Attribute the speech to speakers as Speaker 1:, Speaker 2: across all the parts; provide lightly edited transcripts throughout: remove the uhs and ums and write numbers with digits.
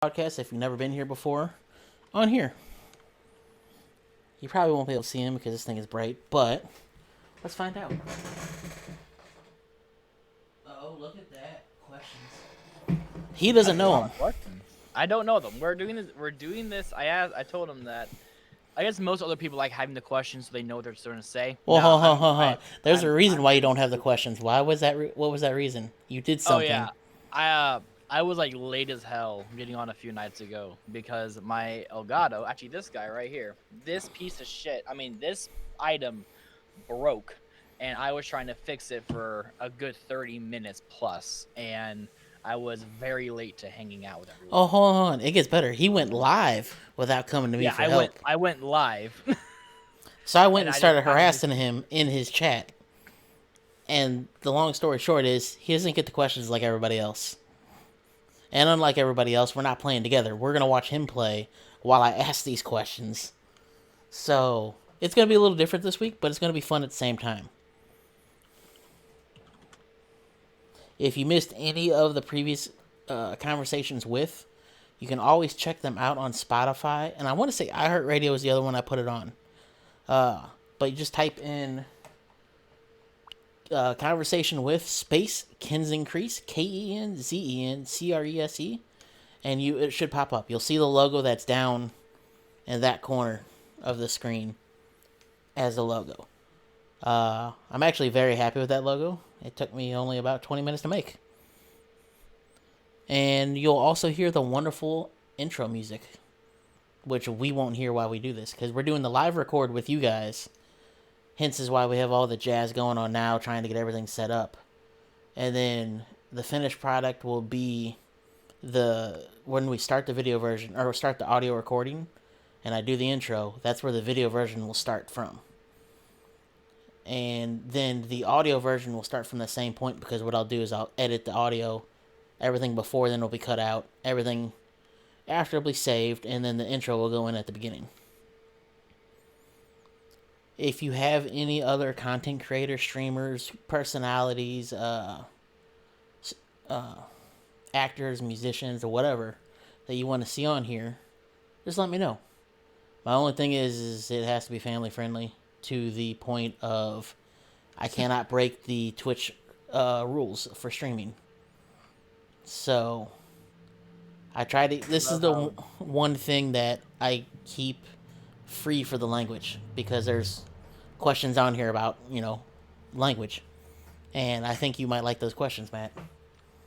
Speaker 1: Podcast, if you've never been here before, on here. You probably won't be able to see him because this thing is bright, but let's find out. Oh, look at that. Questions. He doesn't know them.
Speaker 2: Questions. I don't know them. We're doing this. I told him that. I guess most other people like having the questions so they know what they're going to say.
Speaker 1: Well, there's a reason why you don't have the questions. Why was that? What was that reason? You did something.
Speaker 2: Oh yeah. I was like late as hell getting on a few nights ago because my Elgato, actually this guy right here, this piece of shit, I mean this item broke and I was trying to fix it for a good 30 minutes plus and I was very late to hanging out with everyone.
Speaker 1: Oh, hold on. It gets better. He went live without coming to me for help.
Speaker 2: I went live.
Speaker 1: So I went and started harassing him in his chat. And the long story short is, he doesn't get the questions like everybody else. And unlike everybody else, we're not playing together. We're going to watch him play while I ask these questions. So, it's going to be a little different this week, but it's going to be fun at the same time. If you missed any of the previous conversations with, you can always check them out on Spotify. And I want to say iHeartRadio is the other one I put it on. But you just type in conversation with space Kenzen Crese, KenzenCrese, and it should pop up. You'll see the logo that's down in that corner of the screen as a logo. I'm actually very happy with that logo. It took me only about 20 minutes to make. And you'll also hear the wonderful intro music, which we won't hear while we do this, because we're doing the live record with you guys. Hence is why we have all the jazz going on now, trying to get everything set up. And then the finished product will be when we start the video version, or start the audio recording, and I do the intro, that's where the video version will start from. And then the audio version will start from the same point, because what I'll do is I'll edit the audio. Everything before then will be cut out. Everything after will be saved, and then the intro will go in at the beginning. If you have any other content creators, streamers, personalities, actors, musicians, or whatever that you want to see on here, just let me know. My only thing is it has to be family friendly to the point of I cannot break the Twitch rules for streaming. So I try to. This is the one thing that I keep free for the language, because there's questions on here about, language. And I think you might like those questions, Matt.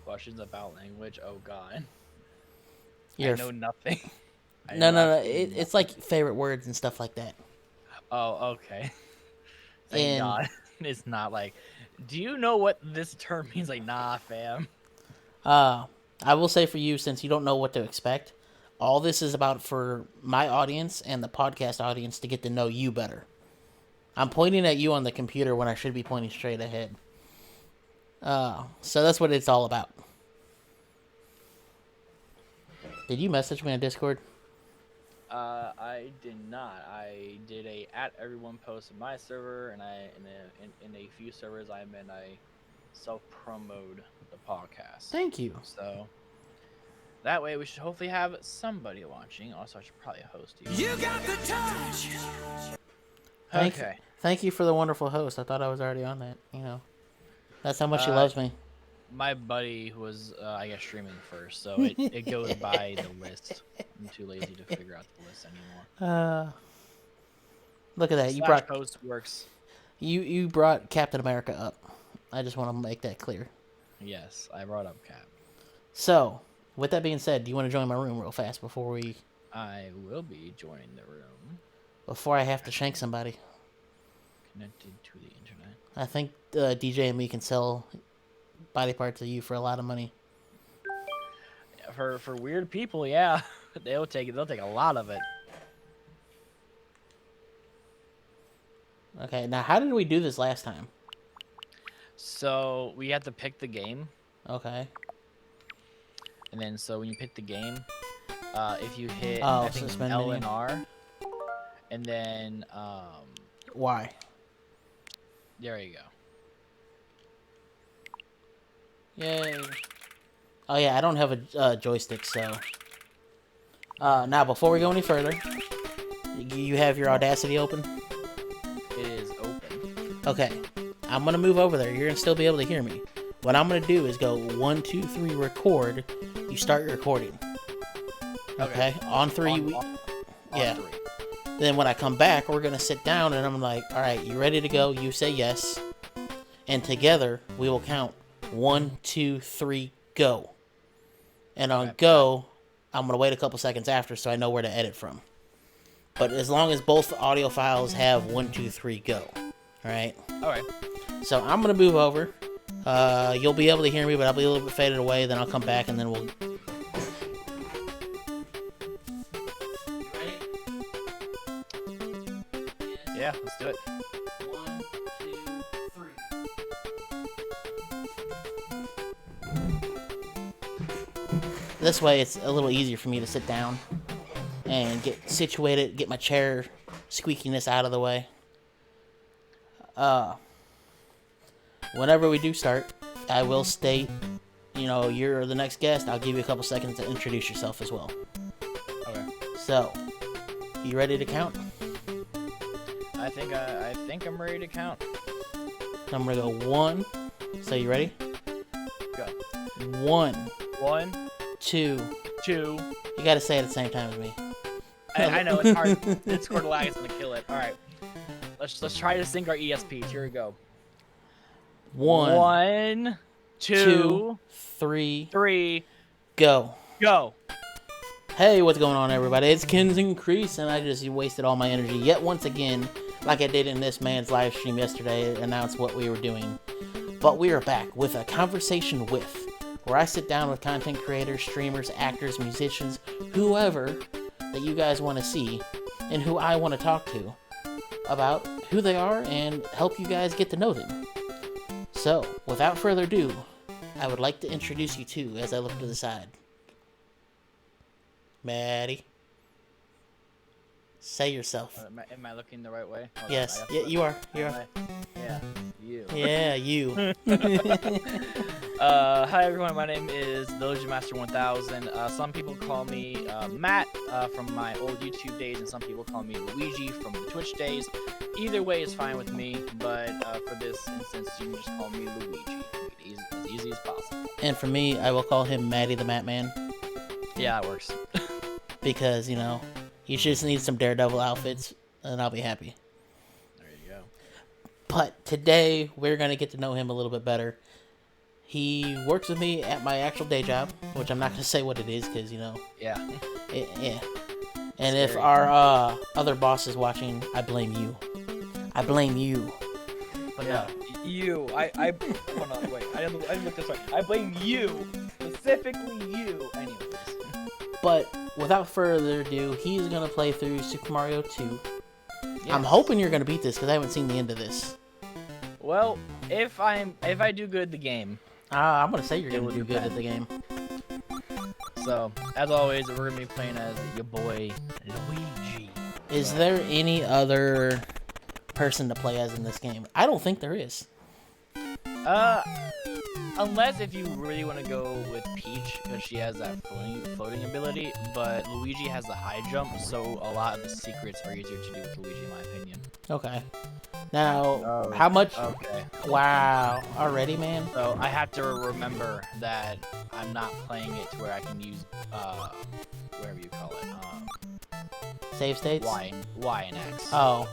Speaker 2: Questions about language? Oh, God.
Speaker 1: I
Speaker 2: know nothing.
Speaker 1: No. It's like favorite words and stuff like that.
Speaker 2: Oh, okay. Thank God. It's not like, do you know what this term means? Like, nah, fam.
Speaker 1: I will say for you, since you don't know what to expect, all this is about for my audience and the podcast audience to get to know you better. I'm pointing at you on the computer when I should be pointing straight ahead. So that's what it's all about. Did you message me on Discord?
Speaker 2: I did not. I did a @everyone post in my server, and in a few servers I'm in, I self-promote the podcast.
Speaker 1: Thank you.
Speaker 2: So that way we should hopefully have somebody watching. Also, I should probably host you.
Speaker 3: You got the touch.
Speaker 2: Okay.
Speaker 1: Thank you for the wonderful host. I thought I was already on that. That's how much he loves me.
Speaker 2: My buddy was, I guess, streaming first, so it goes by the list. I'm too lazy to figure out the list anymore.
Speaker 1: Look at that. You
Speaker 2: brought host works.
Speaker 1: You brought Captain America up. I just want to make that clear.
Speaker 2: Yes, I brought up Cap.
Speaker 1: So, with that being said, do you want to join my room real fast before we...
Speaker 2: I will be joining the room.
Speaker 1: Before I have to shank somebody.
Speaker 2: Connected to the internet.
Speaker 1: I think DJ and me can sell body parts of you for a lot of money.
Speaker 2: Yeah, for weird people, yeah. They'll take a lot of it.
Speaker 1: Okay, now how did we do this last time?
Speaker 2: So we have to pick the game.
Speaker 1: Okay.
Speaker 2: And then so when you pick the game, if you hit
Speaker 1: I
Speaker 2: think
Speaker 1: suspend
Speaker 2: L
Speaker 1: menu.
Speaker 2: and R, and then
Speaker 1: Y.
Speaker 2: There you go.
Speaker 1: Yay. Oh yeah, I don't have a joystick, so Now, before we go any further, you have your Audacity open?
Speaker 2: It is open.
Speaker 1: Okay. I'm going to move over there. You're going to still be able to hear me. What I'm going to do is go 1, 2, 3, record. You start your recording. Okay? On 3. Yeah.
Speaker 2: 3.
Speaker 1: Then when I come back, we're going to sit down and I'm like, all right, you ready to go? You say yes. And together, we will count 1, 2, 3, go. And on go, I'm going to wait a couple seconds after so I know where to edit from. But as long as both audio files have 1, 2, 3, go. Alright?
Speaker 2: Alright.
Speaker 1: So I'm going to move over. You'll be able to hear me, but I'll be a little bit faded away. Then I'll come back and then we'll...
Speaker 2: Yeah, let's do it.
Speaker 1: 1, 2, 3. This way it's a little easier for me to sit down and get situated, get my chair squeakiness out of the way. Whenever we do start, I will state, you know, you're the next guest. I'll give you a couple seconds to introduce yourself as well.
Speaker 2: Okay.
Speaker 1: So, you ready to count?
Speaker 2: I think I'm ready to count.
Speaker 1: I'm gonna go 1. So you ready?
Speaker 2: Go.
Speaker 1: 1.
Speaker 2: 1,
Speaker 1: 2.
Speaker 2: 2.
Speaker 1: You gotta say it at the same time as me.
Speaker 2: I know it's hard. Discord lag is gonna kill it. All right. Let's try to sync our ESPs. Here we go.
Speaker 1: 1,
Speaker 2: 2,
Speaker 1: 3,
Speaker 2: 3,
Speaker 1: go.
Speaker 2: go.
Speaker 1: Hey, what's going on, everybody? It's Kenzen Crese, and I just wasted all my energy yet once again, like I did in this man's live stream yesterday, announced what we were doing. But we are back with a conversation with, where I sit down with content creators, streamers, actors, musicians, whoever that you guys want to see, and who I want to talk to about who they are and help you guys get to know them. So, without further ado, I would like to introduce you to, as I look to the side, Maddie. Say yourself.
Speaker 2: Am I looking the right way? Hold
Speaker 1: Yes,
Speaker 2: on,
Speaker 1: yeah, you are. You are.
Speaker 2: Yeah, you.
Speaker 1: Yeah, you.
Speaker 2: Hi everyone, my name is TheLuigiMaster1000. Some people call me Matt from my old YouTube days, and some people call me Luigi from the Twitch days. Either way is fine with me, but for this instance, you can just call me Luigi. Make it as easy as possible.
Speaker 1: And for me, I will call him Maddie the Matman.
Speaker 2: Yeah, it works.
Speaker 1: Because, you know, he just needs some Daredevil outfits, and I'll be happy.
Speaker 2: There you go.
Speaker 1: But today, we're going to get to know him a little bit better. He works with me at my actual day job, which I'm not going to say what it is, because, you know.
Speaker 2: Yeah.
Speaker 1: Yeah. And if our other boss is watching, I blame you. I blame you.
Speaker 2: But yeah. You. Hold on, wait. I didn't look this way. I blame you. Specifically you. Anyways.
Speaker 1: But without further ado, he's going to play through Super Mario 2. Yes. I'm hoping you're going to beat this, because I haven't seen the end of this.
Speaker 2: Well, if I do good at the game.
Speaker 1: I'm going to say you're going to do good at the game.
Speaker 2: So, as always, we're going to be playing as your boy, Luigi.
Speaker 1: Is there any other person to play as in this game? I don't think there is.
Speaker 2: Unless if you really want to go with Peach, because she has that floating ability, but Luigi has the high jump, so a lot of the secrets are easier to do with Luigi, in my opinion.
Speaker 1: Okay. Now, how much...
Speaker 2: Okay.
Speaker 1: Wow. Already, man?
Speaker 2: So, I have to remember that I'm not playing it to where I can use, whatever you call it,
Speaker 1: Save states?
Speaker 2: Y and X.
Speaker 1: Oh.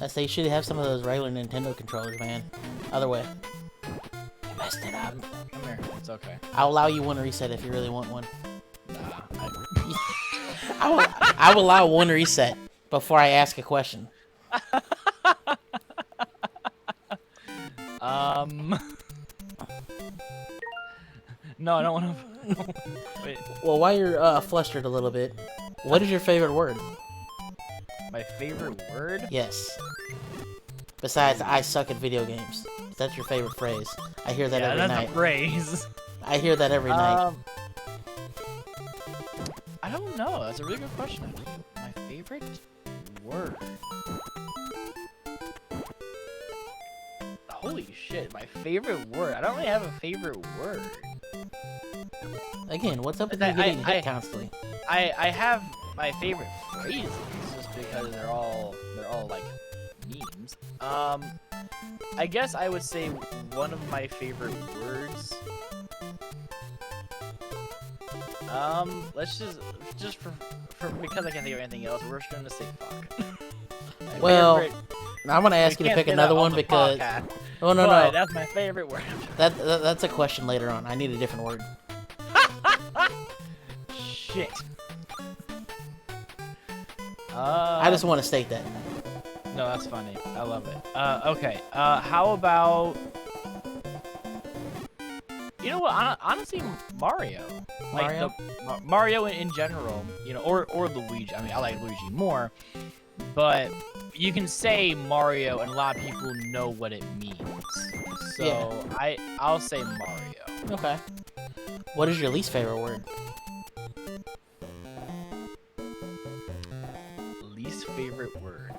Speaker 1: I say you should have some of those regular Nintendo controllers, man. Other way. You messed it up.
Speaker 2: Come here. It's okay.
Speaker 1: I'll allow you one reset if you really want one.
Speaker 2: Nah.
Speaker 1: I will allow one reset before I ask a question.
Speaker 2: No, I don't want to. Wait.
Speaker 1: Well, while you're flustered a little bit, what is your favorite word?
Speaker 2: My favorite word?
Speaker 1: Yes. Besides, I suck at video games. That's your favorite phrase. I hear that every night.
Speaker 2: That's a phrase.
Speaker 1: I hear that every night.
Speaker 2: I don't know. That's a really good question. My favorite word. Holy shit, my favorite word. I don't really have a favorite word.
Speaker 1: Again, what's up with you getting hit constantly?
Speaker 2: I have my favorite phrases just because they're all like memes. I guess I would say one of my favorite words. Let's just for because I can't think of anything else, we're just gonna say fuck.
Speaker 1: Well, I'm gonna ask you to pick another one because. Oh no.
Speaker 2: That's my favorite word.
Speaker 1: That's a question later on. I need a different word.
Speaker 2: Shit.
Speaker 1: I just want to state that.
Speaker 2: No, that's funny. I love it. Okay. How about? You know what? Honestly, Mario.
Speaker 1: Mario?
Speaker 2: Like Mario in general. You know, or Luigi. I mean, I like Luigi more, but you can say Mario, and a lot of people know what it means. So yeah. I'll say Mario.
Speaker 1: Okay. What is your least favorite word?
Speaker 2: Least favorite word.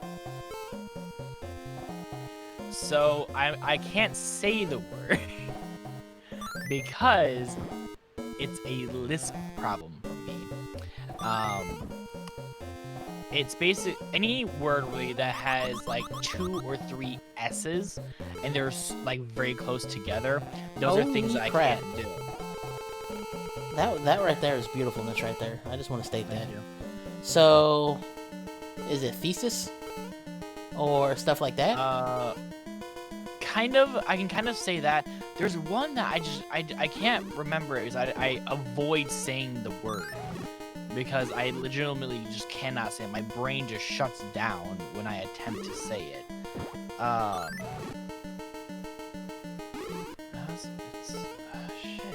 Speaker 2: So I can't say the word because it's a lisp problem for me. It's basic any word really that has like 2 or 3 S's and they're like very close together. Those are things that I can't do.
Speaker 1: That right there is beautifulness right there. I just want to state that. So, is it thesis or stuff like that?
Speaker 2: Kind of. I can kind of say that. There's one that I can't remember it because I avoid saying the word. Because I legitimately just cannot say it. My brain just shuts down when I attempt to say it. Shit.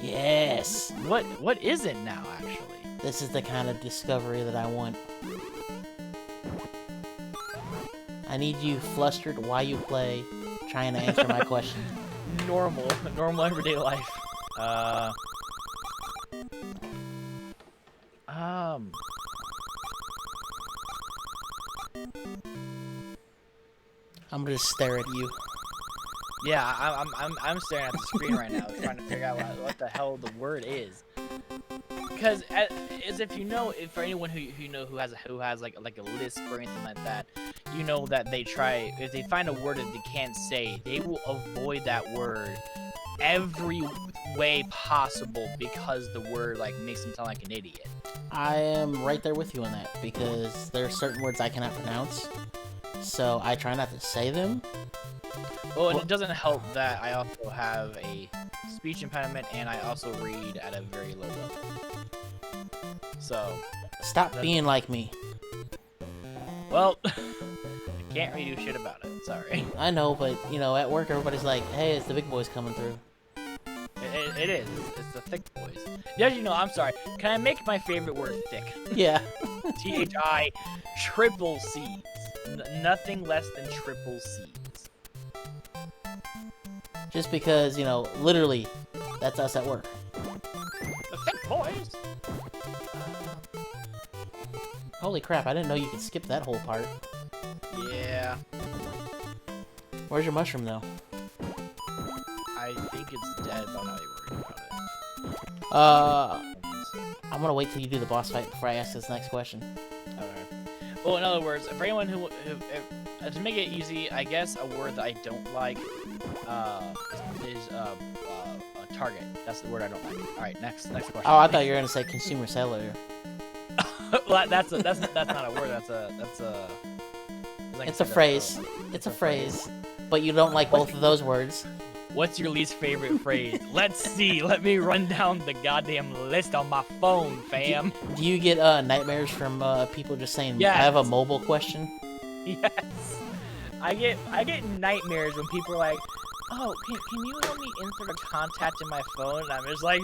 Speaker 1: Yes.
Speaker 2: What is it now, actually?
Speaker 1: This is the kind of discovery that I want. I need you flustered while you play, trying to answer my question.
Speaker 2: Normal everyday life.
Speaker 1: I'm gonna just stare at you.
Speaker 2: Yeah, I'm staring at the screen right now, trying to figure out what the hell the word is. Because as if you know, if for anyone who has like a lisp or anything like that, you know that they try if they find a word that they can't say, they will avoid that word every way possible because the word like makes them sound like an idiot.
Speaker 1: I am right there with you on that because there are certain words I cannot pronounce, so I try not to say them.
Speaker 2: Well, and it doesn't help that I also have a speech impediment and I also read at a very low level. So
Speaker 1: stop being like me.
Speaker 2: Well, I can't really do shit about it. Sorry.
Speaker 1: I know, but you know, at work everybody's like, "Hey, it's the big boys coming through."
Speaker 2: It is. It's the thick boys. Yeah, you know. I'm sorry. Can I make my favorite word thick?
Speaker 1: Yeah.
Speaker 2: THI triple C's. Nothing less than triple C's.
Speaker 1: Just because, you know, literally, that's us at work.
Speaker 2: The thick boys.
Speaker 1: Holy crap! I didn't know you could skip that whole part.
Speaker 2: Yeah.
Speaker 1: Where's your mushroom, though?
Speaker 2: I think it's dead, but I'm not really worried about it.
Speaker 1: I'm gonna wait till you do the boss fight before I ask this next question.
Speaker 2: Alright. Well, in other words, for anyone who to make it easy, I guess a word that I don't like is target. That's the word I don't like. All right, next question.
Speaker 1: Oh, I thought you were gonna say consumer cellular.
Speaker 2: Well, that's not a word.
Speaker 1: It's a phrase. It's a phrase. But you don't like both of those words.
Speaker 2: What's your least favorite phrase? Let's see. Let me run down the goddamn list on my phone, fam.
Speaker 1: Do you get nightmares from people just saying,
Speaker 2: yes.
Speaker 1: I have a mobile question?
Speaker 2: Yes. I get nightmares when people are like, oh, can you help me insert a contact in my phone? And I'm just like,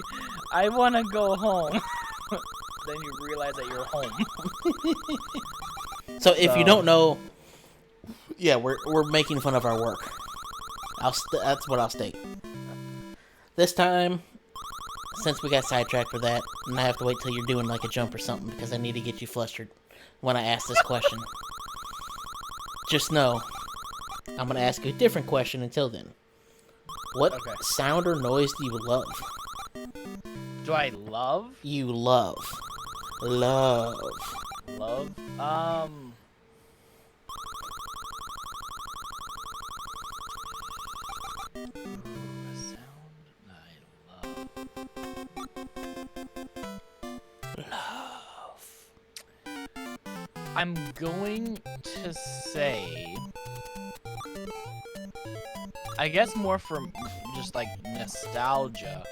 Speaker 2: I want to go home. Then you realize that you're home.
Speaker 1: So if you don't know, yeah, we're making fun of our work. That's what I'll state. This time, since we got sidetracked for that, and I have to wait till you're doing like a jump or something because I need to get you flustered when I ask this question. Just know, I'm gonna ask you a different question until then. What sound or noise do you love?
Speaker 2: Do I love?
Speaker 1: You love. Love.
Speaker 2: Love? A sound I love. I'm going to say, I guess more from just like nostalgia,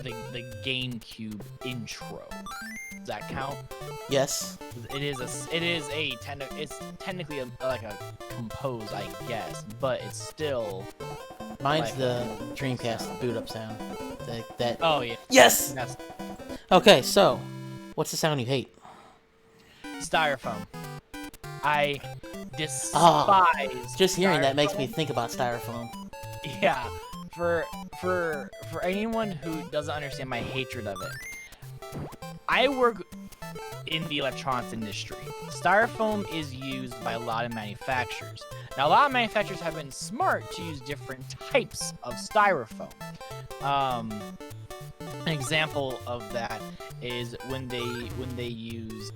Speaker 2: the GameCube intro. Does that count?
Speaker 1: Yes.
Speaker 2: It's technically like a compose, I guess, but it's still.
Speaker 1: Mine's
Speaker 2: like
Speaker 1: the Dreamcast boot up sound. That.
Speaker 2: Oh yeah.
Speaker 1: Yes.
Speaker 2: That's
Speaker 1: Okay, so what's the sound you hate?
Speaker 2: styrofoam. I despise.
Speaker 1: Just hearing that makes
Speaker 2: styrofoam.
Speaker 1: me think about styrofoam.
Speaker 2: Yeah. For anyone who doesn't understand my hatred of it, I work in the electronics industry. Styrofoam is used by a lot of manufacturers. Now, a lot of manufacturers have been smart to use different types of styrofoam. An example of that is when they use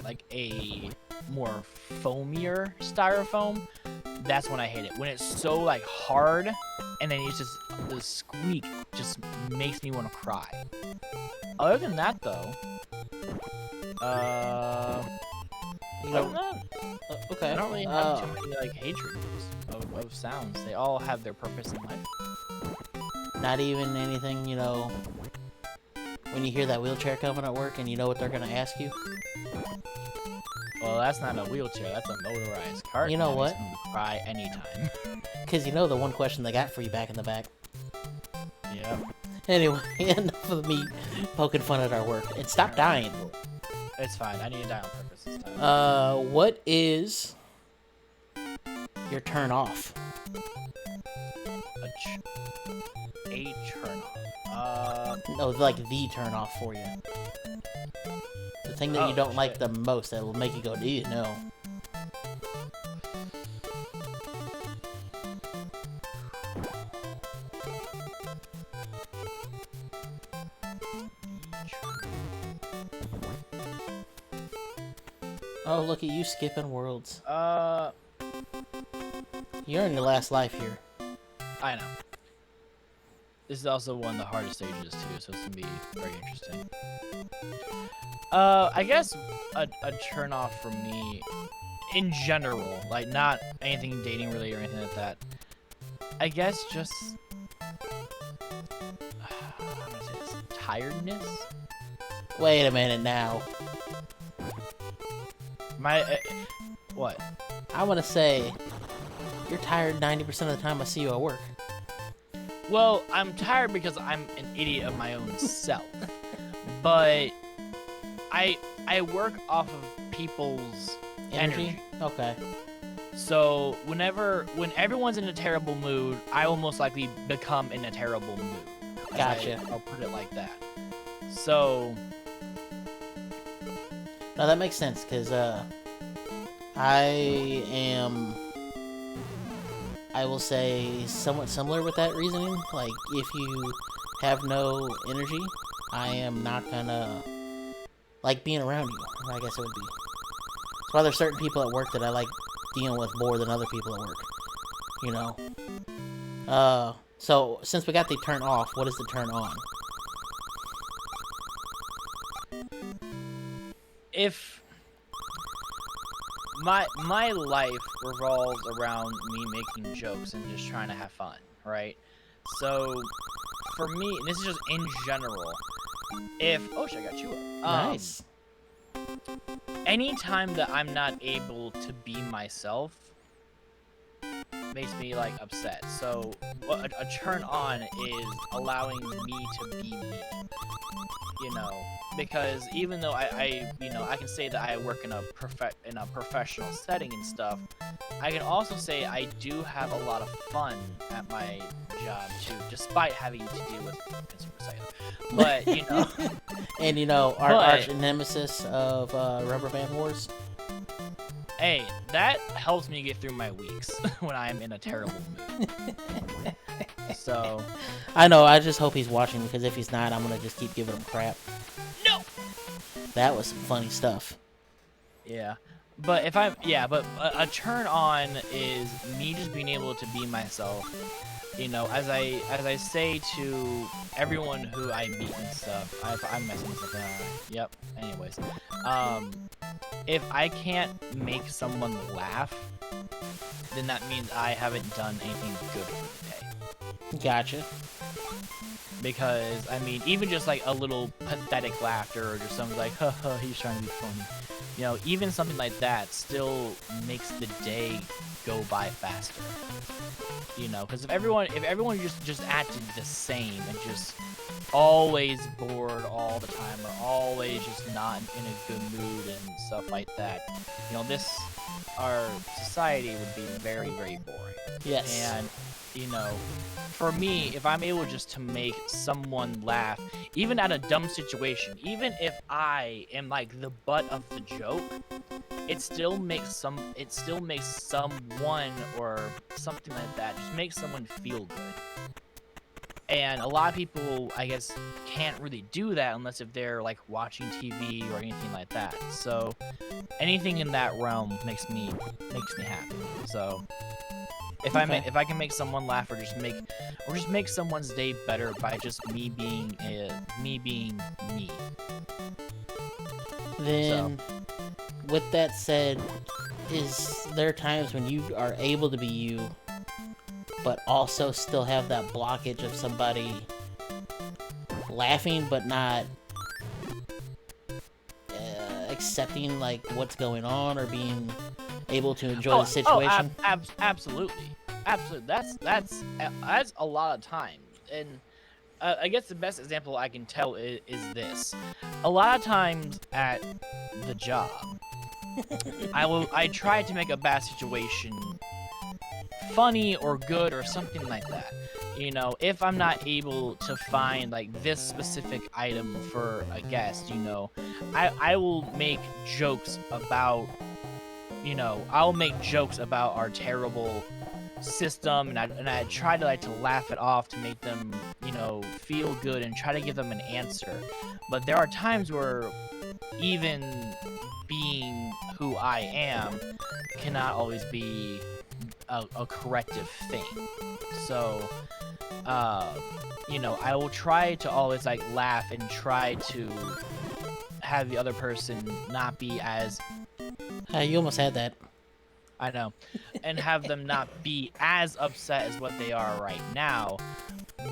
Speaker 2: like a more foamier styrofoam. That's when I hate it. When it's so like hard, and then it's just the squeak just makes me want to cry. Other than that, though,
Speaker 1: Okay.
Speaker 2: I don't really have too many like hatreds of sounds. They all have their purpose in life.
Speaker 1: Not even anything, when you hear that wheelchair coming at work and you know what they're gonna ask you.
Speaker 2: Well, that's not a wheelchair. That's a motorized cart.
Speaker 1: You know
Speaker 2: That
Speaker 1: what?
Speaker 2: makes me cry anytime.
Speaker 1: Because the one question they got for you back in the back.
Speaker 2: Yeah.
Speaker 1: Anyway, enough of me poking fun at our work. And stop dying.
Speaker 2: It's fine. I need to die on purpose this time.
Speaker 1: What is your turn off?
Speaker 2: A turn off.
Speaker 1: No, like the turn off for you. The thing that you don't like the most that will make you go, no. Oh, look at you skipping worlds. You're in your last life here.
Speaker 2: I know. This is also one of the hardest stages too, so it's gonna be very interesting. I guess a turn off for me, in general, like not anything dating related or anything like that. I guess just how do I say this? Tiredness.
Speaker 1: Wait a minute now.
Speaker 2: What?
Speaker 1: I want to say you're tired 90% of the time I see you at work.
Speaker 2: Well, I'm tired because I'm an idiot of my own self. But I work off of people's energy.
Speaker 1: Okay.
Speaker 2: So when everyone's in a terrible mood, I will most likely become in a terrible mood.
Speaker 1: Gotcha.
Speaker 2: I'll put it like that. So
Speaker 1: No, that makes sense, because I will say, somewhat similar with that reasoning. Like, if you have no energy, I am not gonna like being around you, I guess it would be. That's why there's certain people at work that I like dealing with more than other people at work, So, since we got the turn off, what is the turn on?
Speaker 2: if my life revolves around me making jokes and just trying to have fun, right? So for me, and this is just in general, oh shit, I got you up.
Speaker 1: Nice.
Speaker 2: Anytime that I'm not able to be myself makes me like upset. So a turn on is allowing me to be me. Because even though I can say that I work in a professional setting and stuff, I can also say I do have a lot of fun at my job too, despite having to deal with consumer side. But
Speaker 1: And our arch nemesis of Rubber Band Wars.
Speaker 2: Hey, that helps me get through my weeks when I'm in a terrible mood. So
Speaker 1: I know. I just hope he's watching because if he's not, I'm gonna just keep giving him crap.
Speaker 2: no.
Speaker 1: That was some funny stuff.
Speaker 2: Yeah. But if I'm, yeah, but a turn on is me just being able to be myself. You know, as I say to everyone who I meet and stuff, I'm messing this up. Yep. Anyways, if I can't make someone laugh, then that means I haven't done anything good for the day.
Speaker 1: Gotcha.
Speaker 2: Because I mean, even just like a little pathetic laughter, or just something like, "Haha, he's trying to be funny." You know, even something like that still makes the day go by faster. You know, because if everyone just acted the same and just always bored all the time, or always just not in a good mood and stuff like that, you know, our society would be very, very boring.
Speaker 1: Yes.
Speaker 2: And you know, for me, if I'm able just to make someone laugh, even at a dumb situation, even if I am like the butt of the joke, it still makes someone or something like that, just makes someone feel good. And a lot of people, I guess, can't really do that unless if they're like watching TV or anything like that. So anything in that realm makes me happy. So if I can make someone laugh, or just make someone's day better by just me being me.
Speaker 1: Then, with that said, is there times when you are able to be you, but also still have that blockage of somebody laughing but not accepting like what's going on, or being able to enjoy the situation?
Speaker 2: Absolutely. That's a lot of time. And I guess the best example I can tell is this. A lot of times at the job, I try to make a bad situation funny or good or something like that. You know, if I'm not able to find like this specific item for a guest, you know, I will make jokes about, you know, I'll make jokes about our terrible system, and I try to laugh it off to make them, you know, feel good and try to give them an answer. But there are times where even being who I am cannot always be a corrective thing. So you know, I will try to always like laugh and try to have the other person not be as
Speaker 1: You almost had that.
Speaker 2: I know, and have them not be as upset as what they are right now.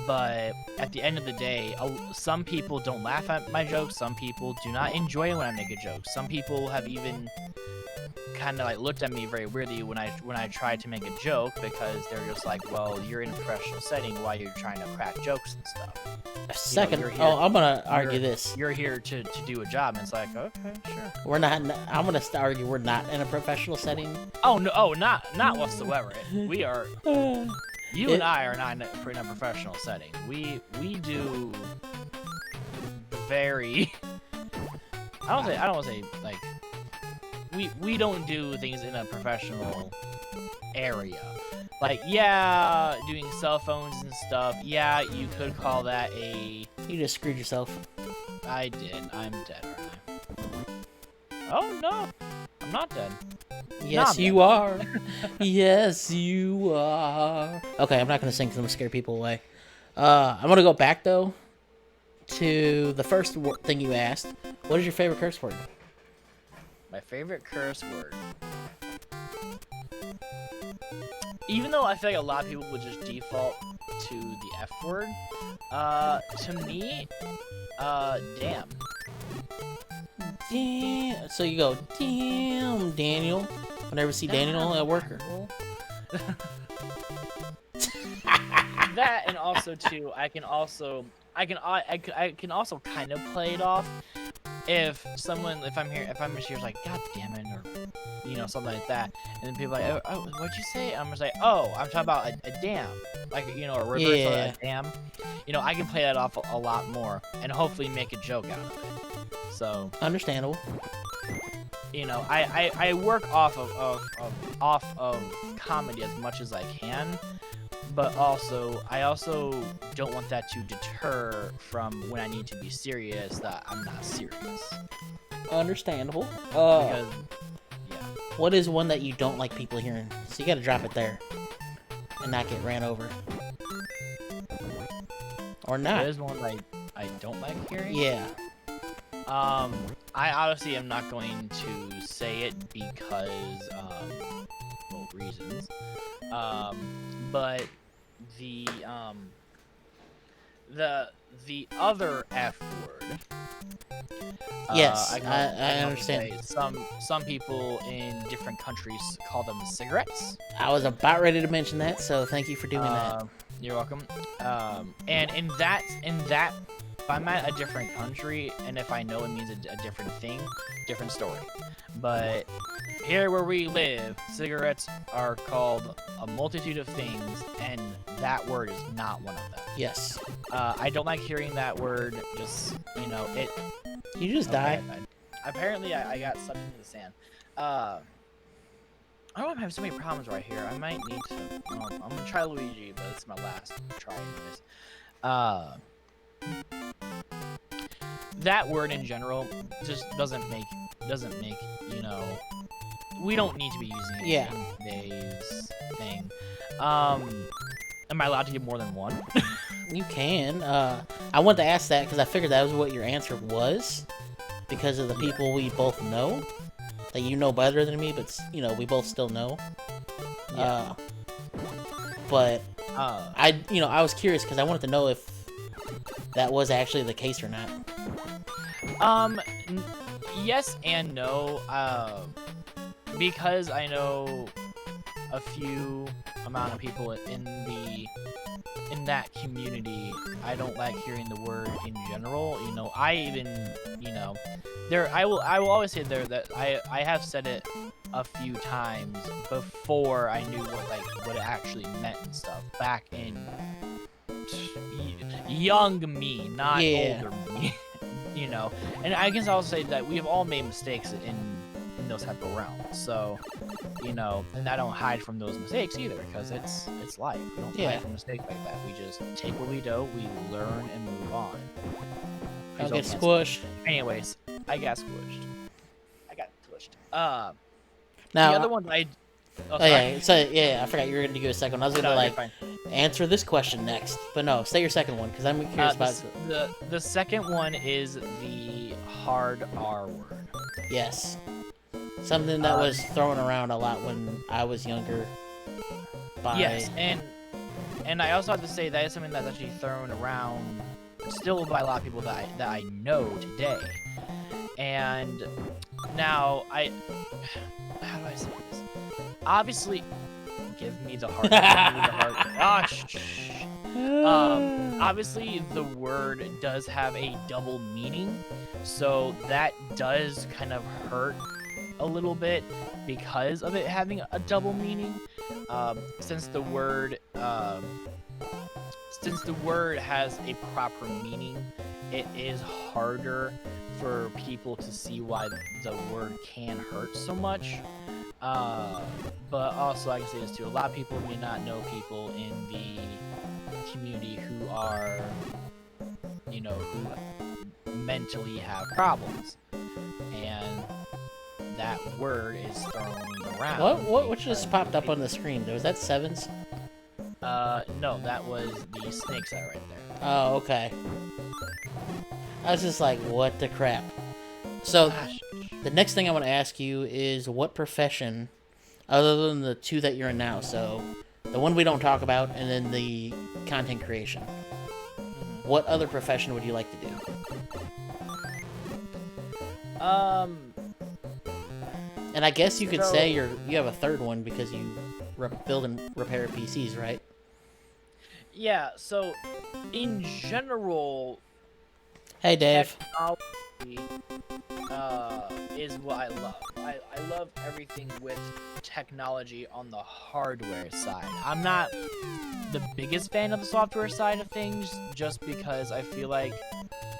Speaker 2: But at the end of the day, some people don't laugh at my jokes. Some people do not enjoy it when I make a joke. Some people have even kind of like looked at me very weirdly when I tried to make a joke, because they're just like, well, you're in a professional setting while you're trying to crack jokes and stuff.
Speaker 1: Second,
Speaker 2: you know,
Speaker 1: I'm gonna argue this.
Speaker 2: You're here to do a job, and it's like, okay, sure.
Speaker 1: We're not. I'm gonna argue we're not in a professional setting.
Speaker 2: Oh no, not whatsoever. We are. You and I are not in a professional setting. We do very. I don't want to say like. We don't do things in a professional area. Like, yeah, doing cell phones and stuff. Yeah, you could call that a.
Speaker 1: You just screwed yourself.
Speaker 2: I did. I'm dead, aren't I? Oh no, I'm not dead.
Speaker 1: Yes, you are. Yes, you are. Okay, I'm not gonna sing because I'm gonna scare people away. I'm gonna go back though to the first thing you asked. What is your favorite curse word?
Speaker 2: My favorite curse word. Even though I feel like a lot of people would just default to the F word, to me, damn.
Speaker 1: Damn. So you go, damn, Daniel. Whenever you see Daniel at work.
Speaker 2: That, and also too, I can also kind of play it off. If I'm just here like, God damn it, or you know, something like that, and then people are like, oh, what'd you say? I'm just like, oh, I'm talking about a dam, like, you know, a river, a dam. You know, I can play that off a lot more, and hopefully make a joke out of it. So
Speaker 1: understandable.
Speaker 2: You know, I work off of comedy as much as I can, but I also don't want that to deter from when I need to be serious that I'm not serious.
Speaker 1: Understandable.
Speaker 2: Because, yeah.
Speaker 1: What is one that you don't like people hearing? So you gotta drop it there. And not get ran over. Or not.
Speaker 2: There's one I don't like hearing.
Speaker 1: Yeah.
Speaker 2: I obviously am not going to say it because, well, reasons. But the other F word.
Speaker 1: Yes,
Speaker 2: I
Speaker 1: understand.
Speaker 2: Some people in different countries call them cigarettes.
Speaker 1: I was about ready to mention that, so thank you for doing that.
Speaker 2: You're welcome. And in that, if I'm at a different country and if I know it means a different thing, different story. But here where we live, cigarettes are called a multitude of things, and that word is not one of them.
Speaker 1: Yes.
Speaker 2: I don't like hearing that word. Just, it.
Speaker 1: You just die.
Speaker 2: Apparently, I got sucked into the sand. I don't know if I have so many problems right here. I might need to. Well, I'm gonna try Luigi, but it's my last try anyways. That word in general just doesn't make we don't need to be using it in today's thing. Am I allowed to give more than one?
Speaker 1: You can. I wanted to ask that because I figured that was what your answer was, because of the people we both know, that you know better than me, but we both still know.
Speaker 2: Yeah.
Speaker 1: I was curious because I wanted to know if that was actually the case or not.
Speaker 2: Yes and no. Because I know a few amount of people in that community, I don't like hearing the word in general. I even, I will always say there that I have said it a few times before I knew what it actually meant and stuff. Back in young me, not older me. And I guess I'll say that we have all made mistakes in those type of realms. So, and I don't hide from those mistakes either, because it's life. We don't hide from mistakes like that. We just take what we do, we learn, and move on.
Speaker 1: I'll get squished.
Speaker 2: Anyways, I got squished. Now, the
Speaker 1: Now,
Speaker 2: other one I
Speaker 1: forgot you were going to give a second one. I was going to answer this question next, but no, say your second one because I'm curious about
Speaker 2: the second one is the hard R word.
Speaker 1: Yes, something that was thrown around a lot when I was younger.
Speaker 2: Yes, and I also have to say that is something that's actually thrown around still by a lot of people that I know today. And now how do I say this? Obviously, give me the heart. Obviously, the word does have a double meaning, so that does kind of hurt a little bit because of it having a double meaning. Since the word has a proper meaning, it is harder for people to see why the word can hurt so much. But also, I can say this too, a lot of people may not know people in the community who are, who mentally have problems. And that word is thrown around.
Speaker 1: What just popped up on the screen? Was that sevens?
Speaker 2: No, that was the snake's eye right there.
Speaker 1: Oh, okay. I was just like, what the crap? So, the next thing I want to ask you is what profession, other than the two that you're in now, so the one we don't talk about and then the content creation, what other profession would you like to do? And I guess you could say you have a third one because you build and repair PCs, right?
Speaker 2: Yeah, so in general,
Speaker 1: hey Dave,
Speaker 2: technology is what I love. I love everything with technology on the hardware side. I'm not the biggest fan of the software side of things, just because I feel like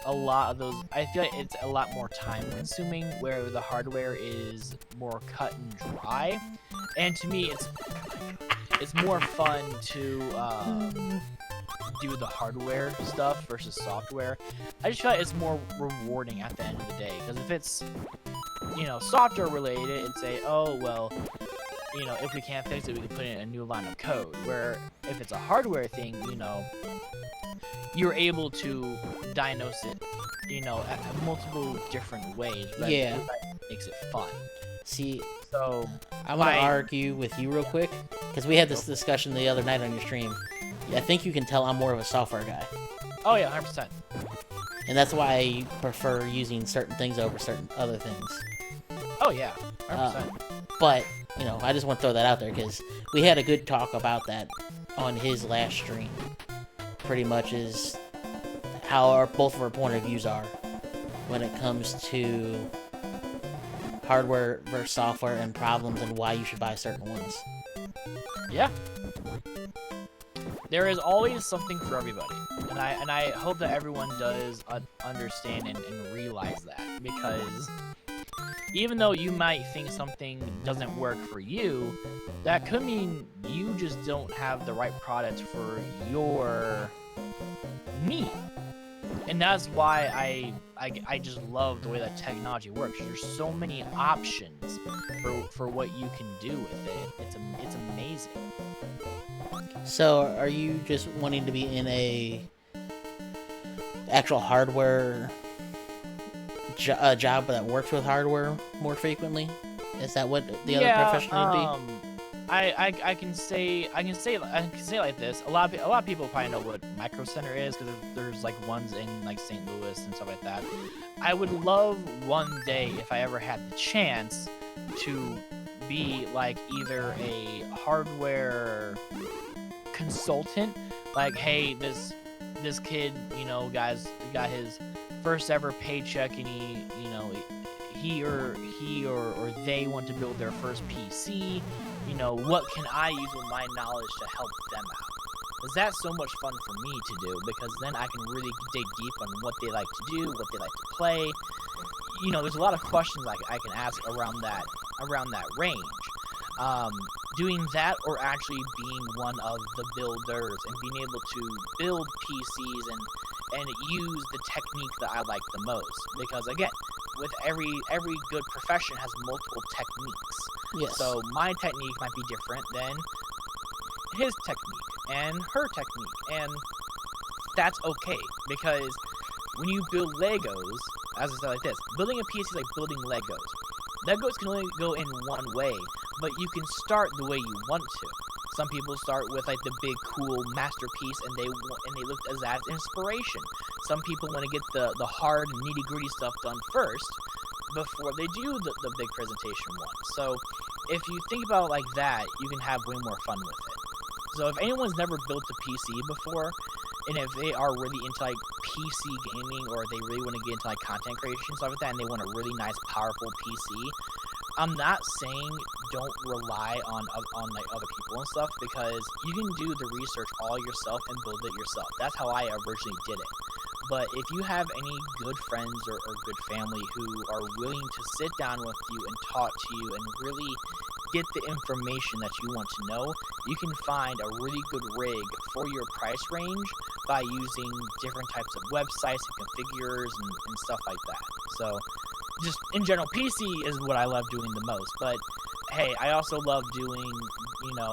Speaker 2: a lot of those. I feel like it's a lot more time consuming, where the hardware is more cut and dry. And to me, it's more fun to do the hardware stuff versus software. I just feel like it's more rewarding at the end of the day, because if it's, you know, software related, and say, oh well, you know, if we can't fix it, we can put in a new line of code. Where if it's a hardware thing, you know, you're able to diagnose it, you know, at multiple different ways. But
Speaker 1: Yeah.
Speaker 2: that makes it fun.
Speaker 1: See,
Speaker 2: So
Speaker 1: I want to argue with you real quick, because we had this discussion the other night on your stream. I think you can tell I'm more of a software guy,
Speaker 2: oh yeah, 100%.
Speaker 1: and that's why I prefer using certain things over certain other things.
Speaker 2: Oh yeah, 100%.
Speaker 1: But, you know, I just want to throw that out there, because we had a good talk about that on his last stream. Pretty much is how both of our point of views are when it comes to hardware versus software and problems, and why you should buy certain ones.
Speaker 2: Yeah. There is always something for everybody, and I hope that everyone does understand and realize that, because even though you might think something doesn't work for you, that could mean you just don't have the right product for your need. And that's why I just love the way that technology works. There's so many options for what you can do with it. It's amazing.
Speaker 1: So, are you just wanting to be in a actual hardware job that works with hardware more frequently? Is that what the other profession would be?
Speaker 2: I can say it like this. A lot of people probably know what Micro Center is, because there's like ones in like St. Louis and stuff like that. I would love one day, if I ever had the chance, to be like either a hardware consultant, like, hey, this kid, you know, guys, got his first ever paycheck, and he or they want to build their first PC. You know, what can I use with my knowledge to help them out? Because that's so much fun for me to do, because then I can really dig deep on what they like to do, what they like to play. You know, there's a lot of questions I can ask around that range. Doing that, or actually being one of the builders and being able to build PCs and use the technique that I like the most. Because again, with every good profession has multiple techniques.
Speaker 1: Yes.
Speaker 2: So my technique might be different than his technique and her technique, and that's okay, because when you build Legos, as I said like this, building a PC is like building Legos. Legos can only go in one way, but you can start the way you want to. Some people start with like the big cool masterpiece, and they look as that inspiration. Some people want to get the hard nitty gritty stuff done first before they do the big presentation one. So if you think about it like that, you can have way more fun with it. So if anyone's never built a PC before, and if they are really into like PC gaming, or they really want to get into like content creation, stuff like that, and they want a really nice, powerful PC, I'm not saying don't rely on like other people and stuff, because you can do the research all yourself and build it yourself. That's how I originally did it. But if you have any good friends or good family who are willing to sit down with you and talk to you and really get the information that you want to know, you can find a really good rig for your price range by using different types of websites and configurers and stuff like that. So just in general, PC is what I love doing the most. But hey, I also love doing,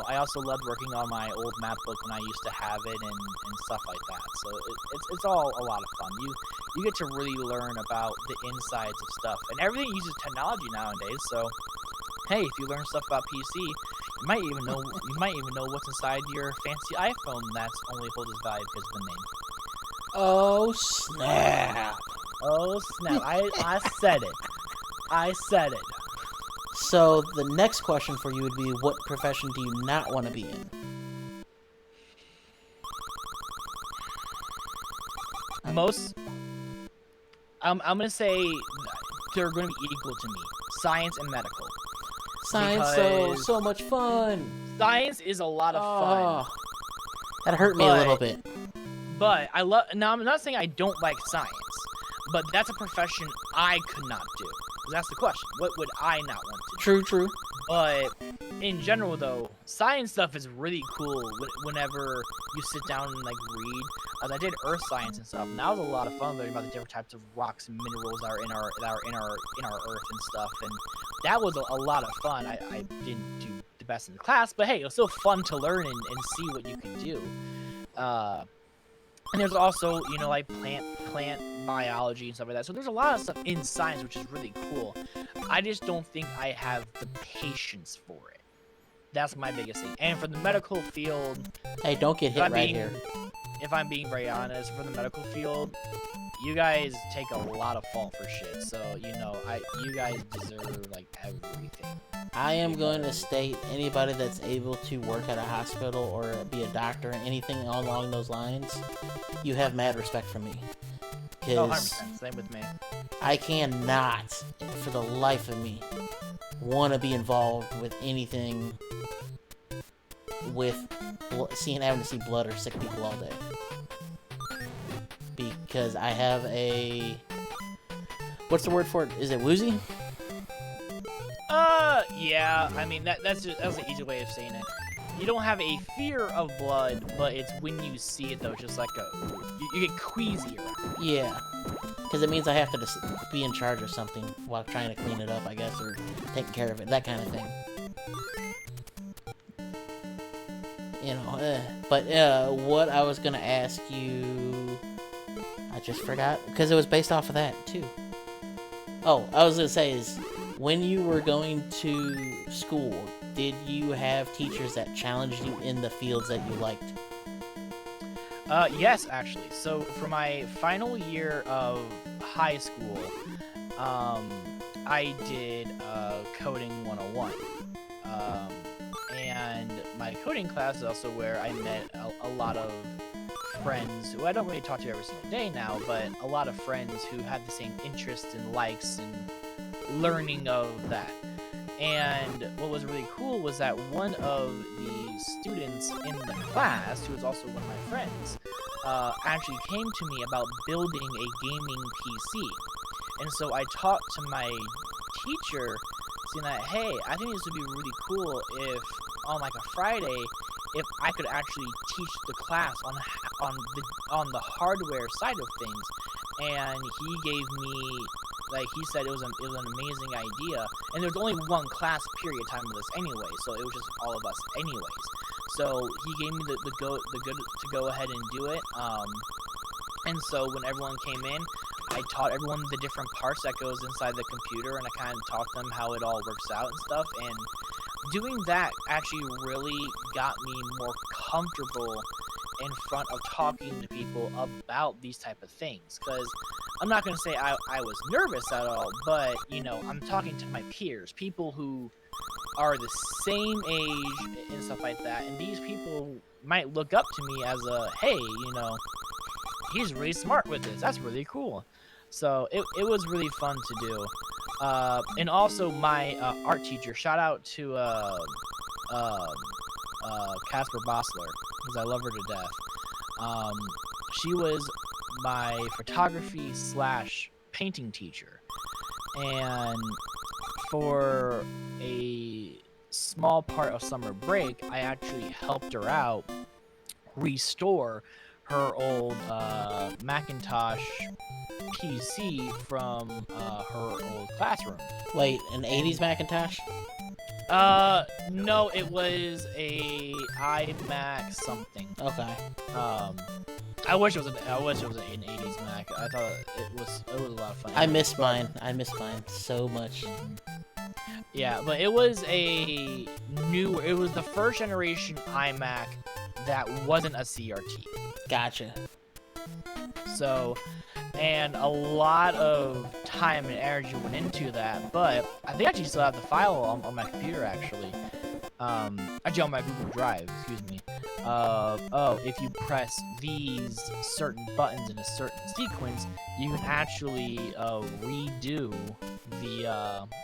Speaker 2: I also loved working on my old map book when I used to have it and stuff like that. So it's all a lot of fun. You get to really learn about the insides of stuff, and everything uses technology nowadays. So hey, if you learn stuff about PC, you might even know what's inside your fancy iPhone that's only holds its value because of the name.
Speaker 1: Oh snap!
Speaker 2: Oh snap! I said it. I said it.
Speaker 1: So the next question for you would be, what profession do you not want to be in?
Speaker 2: I'm gonna say they're gonna be equal to me: science and medical.
Speaker 1: Science, so much fun.
Speaker 2: Science is a lot of fun.
Speaker 1: That hurt me a little bit.
Speaker 2: But I love. Now I'm not saying I don't like science. But that's a profession I could not do. That's the question. What would I not want to do?
Speaker 1: True.
Speaker 2: But in general, though, science stuff is really cool whenever you sit down and like read. I did earth science and stuff, and that was a lot of fun learning about the different types of rocks and minerals that are in our earth and stuff. And that was a lot of fun. I didn't do the best in the class, but hey, it was still fun to learn and see what you can do. And there's also, you know, like plant biology and stuff like that. So there's a lot of stuff in science, which is really cool. I just don't think I have the patience for it. That's my biggest thing. And for the medical field...
Speaker 1: Hey, don't get hit right here.
Speaker 2: If I'm being very honest, for the medical field, you guys take a lot of fault for shit. So, you know, you guys deserve, like, everything.
Speaker 1: I am going to state anybody that's able to work at a hospital or be a doctor, anything along those lines, you have mad respect for me.
Speaker 2: Oh, 100%. Same with me.
Speaker 1: I cannot, for the life of me, want to be involved with anything with having to see blood or sick people all day. Because I have a... What's the word for it? Is it woozy?
Speaker 2: Yeah. I mean, that's an easy way of saying it. You don't have a fear of blood, but it's when you see it, though, just like you get queasy around.
Speaker 1: Yeah. Because it means I have to be in charge of something while trying to clean it up, I guess, or taking care of it, that kind of thing. You know, but what I was going to ask you, I just forgot, because it was based off of that, too. Oh, I was going to say is, when you were going to school, did you have teachers that challenged you in the fields that you liked?
Speaker 2: Yes, actually. So for my final year of high school, I did coding 101. And my coding class is also where I met a lot of friends who I don't really talk to every single day now, but a lot of friends who had the same interests and likes and learning of that. And what was really cool was that one of the students in the class, who was also one of my friends, actually came to me about building a gaming PC. And so I talked to my teacher, saying that, hey, I think this would be really cool if, on like a Friday, if I could actually teach the class on the hardware side of things. And he gave me... Like, he said it was an amazing idea, and there was only one class period time of this anyway, so it was just all of us anyways. So he gave me the good to go ahead and do it. And so when everyone came in, I taught everyone the different parts that goes inside the computer, and I kind of taught them how it all works out and stuff. And doing that actually really got me more comfortable in front of talking to people about these type of things, because I'm not going to say I was nervous at all, but, you know, I'm talking to my peers, people who are the same age and stuff like that, and these people might look up to me as a, hey, you know, he's really smart with this, that's really cool. So it was really fun to do. And also my art teacher, shout out to Casper Bossler, because I love her to death. She was my photography / painting teacher, and for a small part of summer break, I actually helped her out restore her old Macintosh PC from her old classroom.
Speaker 1: Wait, an 80s Macintosh?
Speaker 2: No, it was a iMac something.
Speaker 1: Okay.
Speaker 2: I wish it was an 80s Mac. I thought it was a lot of fun.
Speaker 1: I miss mine so much.
Speaker 2: Yeah, but it was it was the first generation iMac that wasn't a CRT.
Speaker 1: Gotcha.
Speaker 2: So, and a lot of time and energy went into that, but I think I actually still have the file on my computer, actually. Actually on my Google Drive, excuse me. If you press these certain buttons in a certain sequence, you can actually redo the,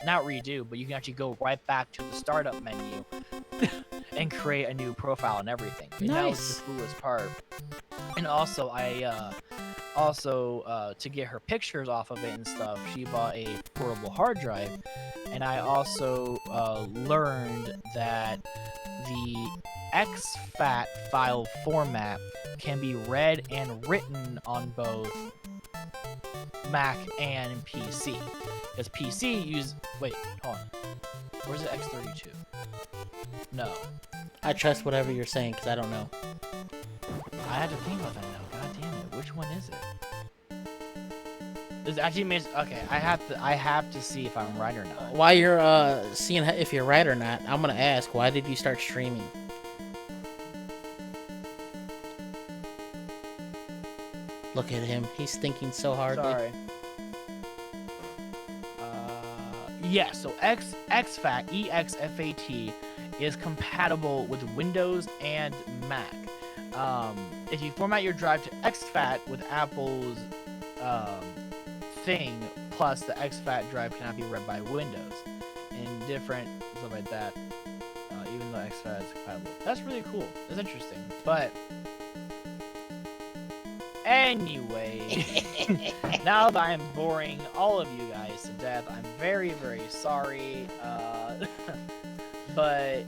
Speaker 2: not redo, but you can actually go right back to the startup menu and create a new profile and everything. And
Speaker 1: nice.
Speaker 2: That was the coolest part. And also, also to get her pictures off of it and stuff, she bought a portable hard drive. And I also learned that the exFAT file format can be read and written on both Mac and PC. Because PC use... Wait, hold on. Where's the X32? No.
Speaker 1: I trust whatever you're saying because I don't know.
Speaker 2: I had to think about that now. God damn it. Which one is it? This actually makes... Okay, I have to see if I'm right or not.
Speaker 1: While you're seeing if you're right or not, I'm gonna ask, why did you start streaming? Look at him. He's thinking so hard.
Speaker 2: Sorry. Yeah, so exFAT, EXFAT, is compatible with Windows and Mac. If you format your drive to exFAT with Apple's thing, plus the exFAT drive cannot be read by Windows, and different stuff like that, even though exFAT is compatible. That's really cool. That's interesting. But anyway, now that I'm boring all of you guys to death, I'm very, very sorry. But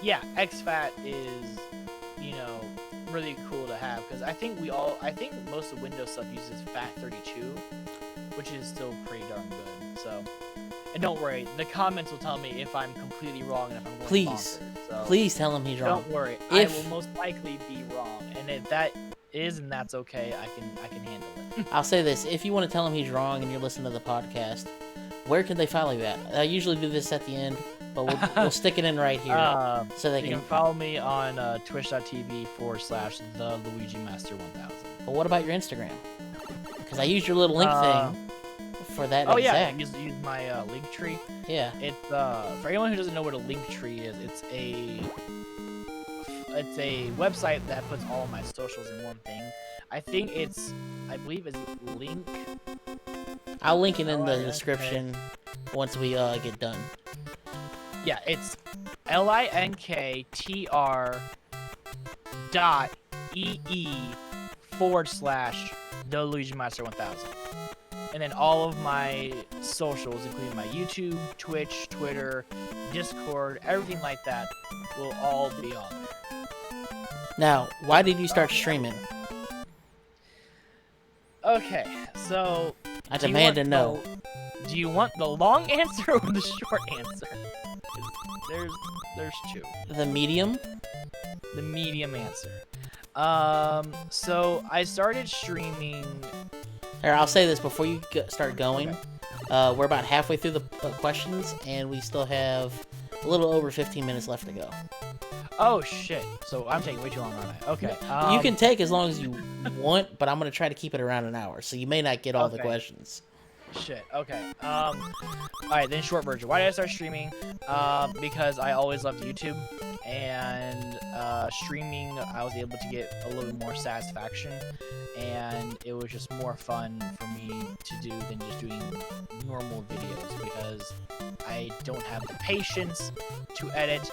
Speaker 2: yeah, exFAT is, you know, really cool to have, because I think most of Windows stuff uses FAT32, which is still pretty darn good. So, and don't worry, the comments will tell me if I'm completely wrong and if I'm going bonkers. So
Speaker 1: Please tell him he's wrong.
Speaker 2: Don't worry, I will most likely be wrong, and if that is, and that's okay, I can handle it.
Speaker 1: I'll say this: if you want to tell him he's wrong and you're listening to the podcast, where can they follow you at? I usually do this at the end, but we'll stick it in right here so they
Speaker 2: you can follow me on twitch.tv/TheLuigiMaster1000.
Speaker 1: But what about your Instagram? Because I used your little link thing for that.
Speaker 2: Oh
Speaker 1: exact.
Speaker 2: yeah, use my link tree.
Speaker 1: Yeah.
Speaker 2: It's for anyone who doesn't know what a link tree is, it's a website that puts all of my socials in one thing. I believe it's link.
Speaker 1: I'll link it in the description once we get done.
Speaker 2: Yeah, it's linktr.ee/TheLuigiMaster1000. And then all of my socials, including my YouTube, Twitch, Twitter, Discord, everything like that, will all be on there.
Speaker 1: Now, why did you start streaming?
Speaker 2: Okay, so...
Speaker 1: I demand to know.
Speaker 2: Do you want the long answer or the short answer? There's two.
Speaker 1: The medium?
Speaker 2: The medium answer. So I started streaming...
Speaker 1: Here, I'll say this before you start going. Okay. We're about halfway through the questions, and we still have a little over 15 minutes left to go.
Speaker 2: Oh, shit. So I'm taking way too long, aren't I? Okay.
Speaker 1: You can take as long as you want, but I'm going to try to keep it around an hour, so you may not get all the questions.
Speaker 2: Shit, okay. Alright, then short version. Why did I start streaming? Because I always loved YouTube, and streaming, I was able to get a little more satisfaction, and it was just more fun for me to do than just doing normal videos, because I don't have the patience to edit,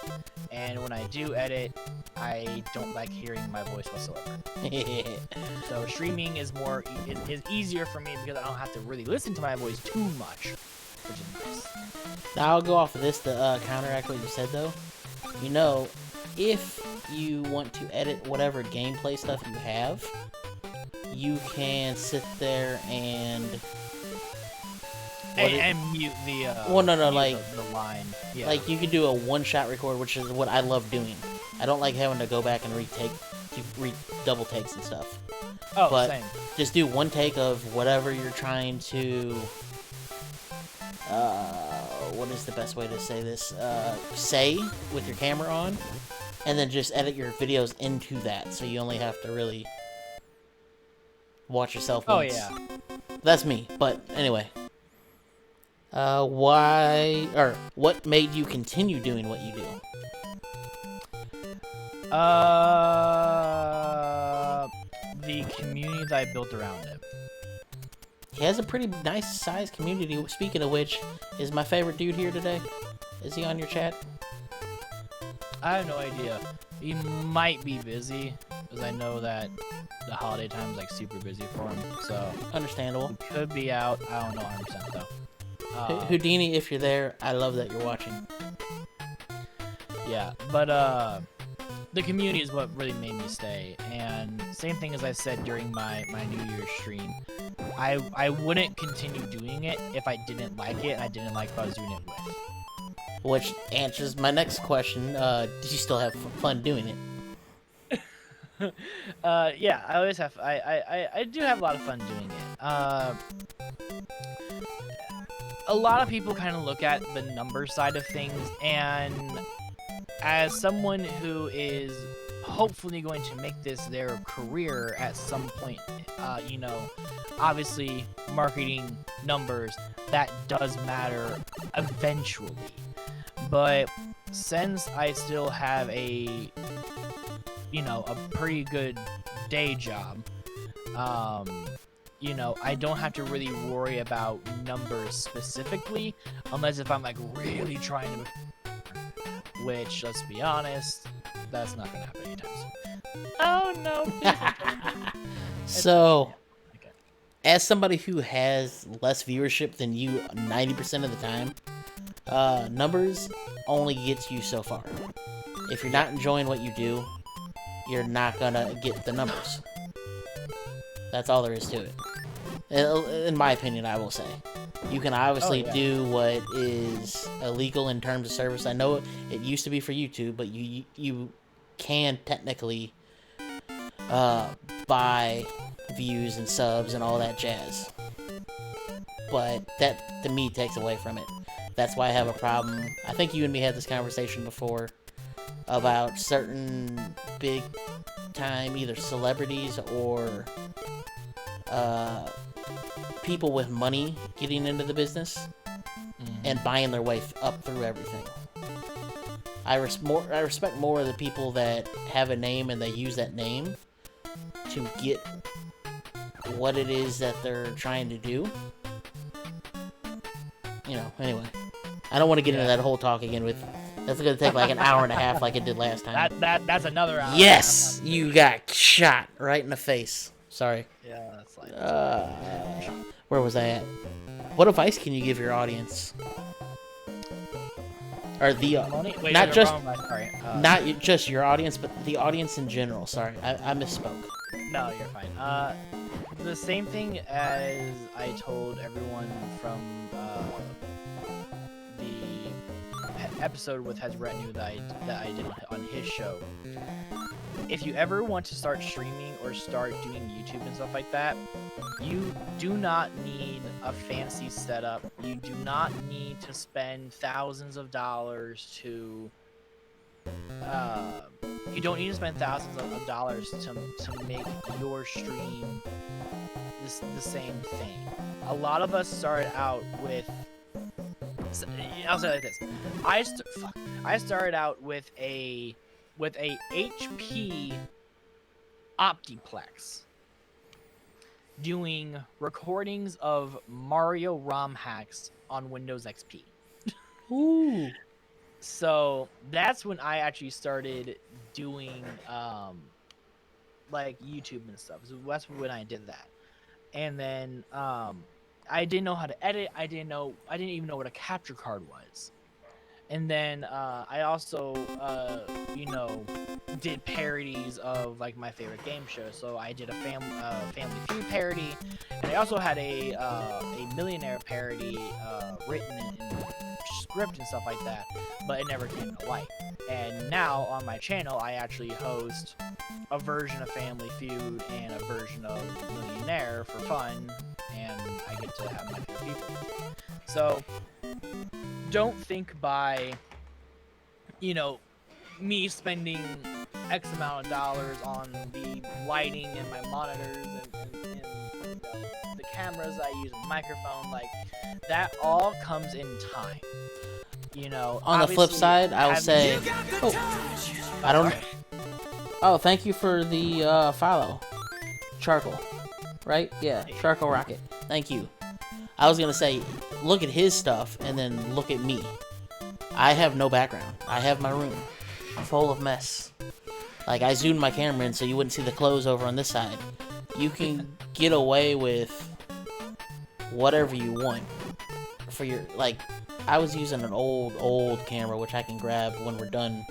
Speaker 2: and when I do edit, I don't like hearing my voice whatsoever. So streaming is is easier for me because I don't have to really listen to my voice too much, which is nice.
Speaker 1: Now I'll go off of this to counteract what you said, though. You know, if you want to edit whatever gameplay stuff you have, you can sit there and
Speaker 2: mute the
Speaker 1: the
Speaker 2: line. Yeah.
Speaker 1: Like, you can do a one-shot record, which is what I love doing. I don't like having to go back and double takes and stuff.
Speaker 2: Oh,
Speaker 1: but
Speaker 2: same.
Speaker 1: Just do one take of whatever you're trying to what is the best way to say this? Say with your camera on, and then just edit your videos into that, so you only have to really watch yourself once.
Speaker 2: Oh, yeah.
Speaker 1: That's me, but anyway. What made you continue doing what you do?
Speaker 2: The community that I built around it.
Speaker 1: He has a pretty nice sized community. Speaking of which, is my favorite dude here today? Is he on your chat?
Speaker 2: I have no idea. He might be busy. because I know that the holiday time is like super busy for him. So
Speaker 1: Understandable.
Speaker 2: he could be out. I don't know 100% though.
Speaker 1: Houdini, if you're there, I love that you're watching.
Speaker 2: Yeah, but the community is what really made me stay. And same thing as I said during my New Year's stream, I wouldn't continue doing it if I didn't like it and I didn't like who I was doing it with.
Speaker 1: Which answers my next question. Did you still have fun doing it?
Speaker 2: Yeah, I always have. I do have a lot of fun doing it. A lot of people kind of look at the number side of things, and as someone who is hopefully going to make this their career at some point, you know, obviously marketing numbers, that does matter eventually. But since I still have a, you know, a pretty good day job, you know, I don't have to really worry about numbers specifically, unless if I'm like really trying to, which, let's be honest, that's not gonna happen anytime soon. Oh no.
Speaker 1: So, as somebody who has less viewership than you 90% of the time, numbers only gets you so far. If you're not enjoying what you do, you're not gonna get the numbers. That's all there is to it. In my opinion, I will say. You can obviously do what is illegal in terms of service. I know it used to be for YouTube, but you can technically buy views and subs and all that jazz. But that, to me, takes away from it. That's why I have a problem. I think you and me had this conversation before about certain big time either celebrities or people with money getting into the business and buying their way up through everything. I respect more of the people that have a name and they use that name to get what it is that they're trying to do. You know, anyway. I don't want to get into that whole talk again with... That's going to take like an hour and a half like it did last time.
Speaker 2: That's another hour.
Speaker 1: Yes! You got shot right in the face. Sorry.
Speaker 2: Yeah, that's like...
Speaker 1: where was I at? What advice can you give your audience? Or the...
Speaker 2: Wait,
Speaker 1: not just...
Speaker 2: sorry.
Speaker 1: Not just your audience, but the audience in general. Sorry, I misspoke.
Speaker 2: No, you're fine. The same thing as I told everyone from the episode with His Retinue that I did on his show. If you ever want to start streaming or start doing YouTube and stuff like that, you do not need a fancy setup. You do not need to spend thousands of dollars to... you don't need to spend thousands of dollars to make your stream the same thing. A lot of us started out with... I'll say it like this. I started out with a HP Optiplex doing recordings of Mario ROM hacks on Windows XP.
Speaker 1: Ooh.
Speaker 2: So that's when I actually started doing like YouTube and stuff. So that's when I did that. And then I didn't know how to edit. I didn't even know what a capture card was. And then I also, you know, did parodies of like my favorite game shows. So I did a Family Feud parody, and I also had a Millionaire parody written in script and stuff like that, but it never came to light. And now on my channel, I actually host a version of Family Feud and a version of Millionaire for fun, and I get to have my favorite people. So don't think by, you know, me spending X amount of dollars on the lighting and my monitors and the cameras I use, and microphone, like that all comes in time. You know,
Speaker 1: on the flip side, I'll say, I don't. Oh, thank you for the follow, Charcoal, right? Yeah, Charcoal Rocket. Thank you. I was gonna say, look at his stuff and then look at me. I have no background. I have my room full of mess. Like, I zoomed my camera in so you wouldn't see the clothes over on this side. You can get away with whatever you want for your, like, I was using an old camera, which I can grab when we're done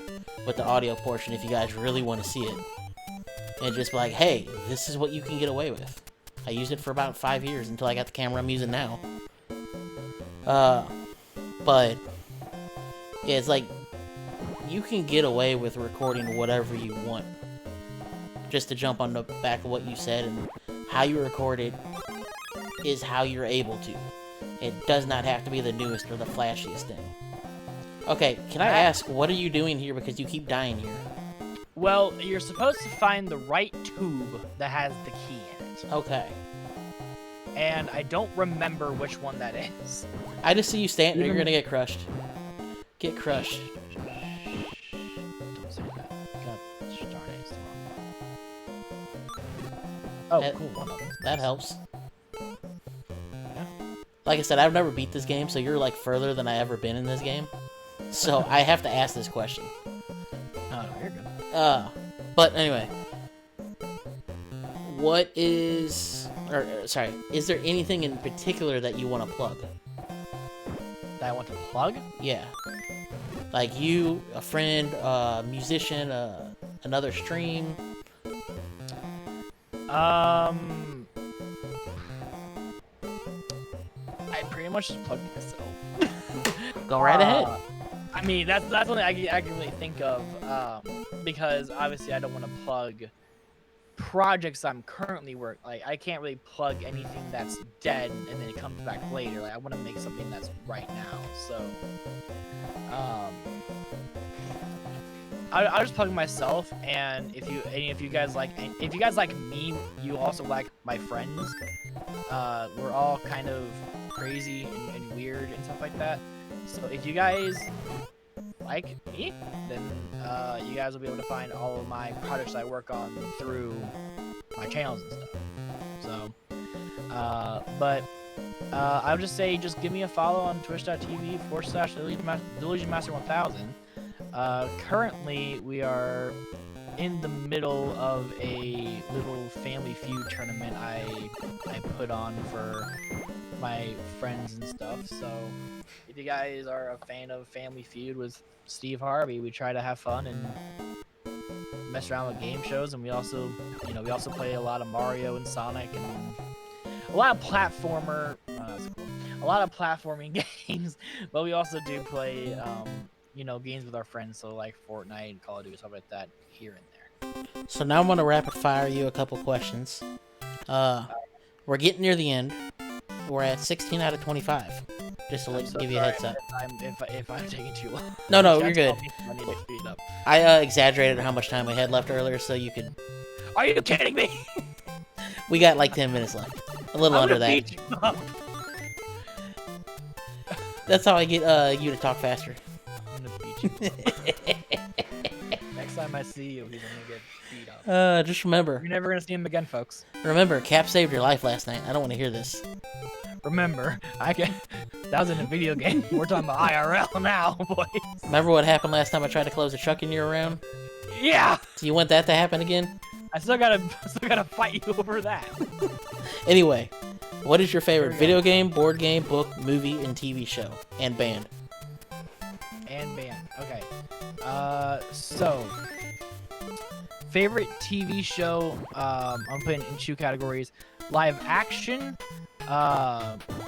Speaker 1: with the audio portion if you guys really want to see it. And just be like, hey, this is what you can get away with. I used it for about 5 years until I got the camera I'm using now. But yeah, it's like you can get away with recording whatever you want. Just to jump on the back of what you said, and how you record it is how you're able to. It does not have to be the newest or the flashiest thing. Okay, can I ask, what are you doing here because you keep dying here?
Speaker 2: Well, you're supposed to find the right tube that has the key in it.
Speaker 1: Okay.
Speaker 2: And I don't remember which one that is.
Speaker 1: I just see you standing there, you're gonna get crushed. Get crushed.
Speaker 2: Don't say that. God, darn it, it's the wrong one. Oh, cool. One of them.
Speaker 1: That helps.
Speaker 2: Yeah.
Speaker 1: Like I said, I've never beat this game, so you're like further than I ever been in this game. So I have to ask this question.
Speaker 2: Oh, no, you're good.
Speaker 1: But anyway, what is, or sorry, is there anything in particular that you want to plug?
Speaker 2: That I want to plug?
Speaker 1: Yeah. Like you, a friend, a musician, another stream.
Speaker 2: I pretty much just plugged myself.
Speaker 1: Go right ahead.
Speaker 2: I mean, that's something I can really think of, because obviously I don't want to plug projects I'm currently working. Like, I can't really plug anything that's dead and then it comes back later. Like, I want to make something that's right now. So, I'll just plug myself. And if you guys like me, you also like my friends. We're all kind of crazy and weird and stuff like that. So if you guys like me, then you guys will be able to find all of my projects I work on through my channels and stuff. So, I would just say, just give me a follow on twitch.tv/TheLuigiMaster1000. Currently, we are in the middle of a little Family Feud tournament I put on for my friends and stuff. So if you guys are a fan of Family Feud with Steve Harvey, we try to have fun and mess around with game shows, and we also play a lot of Mario and Sonic and a lot of platformer. That's cool. A lot of platforming games, but we also do play games with our friends, so like Fortnite and Call of Duty, stuff like that here and there.
Speaker 1: So now I'm gonna rapid fire you a couple questions. We're getting near the end. We're at 16 out of 25. Just to give you a heads up.
Speaker 2: If I'm taking too long.
Speaker 1: No, you're good.
Speaker 2: I need to speed up.
Speaker 1: I exaggerated how much time we had left earlier, so you could.
Speaker 2: Are you kidding me?
Speaker 1: We got like 10 minutes left. A little under that.
Speaker 2: Beat you up.
Speaker 1: That's how I get you to talk faster.
Speaker 2: I'm gonna beat you up. Next time I see you, he's gonna get beat up.
Speaker 1: Just remember.
Speaker 2: You're never gonna see him again, folks.
Speaker 1: Remember, Cap saved your life last night. I don't want to hear this.
Speaker 2: Remember, that was in a video game. We're talking about IRL now, boys.
Speaker 1: Remember what happened last time I tried to close a truck and you were around?
Speaker 2: Yeah.
Speaker 1: Do you want that to happen again?
Speaker 2: I still gotta fight you over that.
Speaker 1: Anyway, what is your favorite video game, board game, book, movie, and TV show? And band.
Speaker 2: Okay. So favorite TV show, I'm putting in 2 categories. Live action,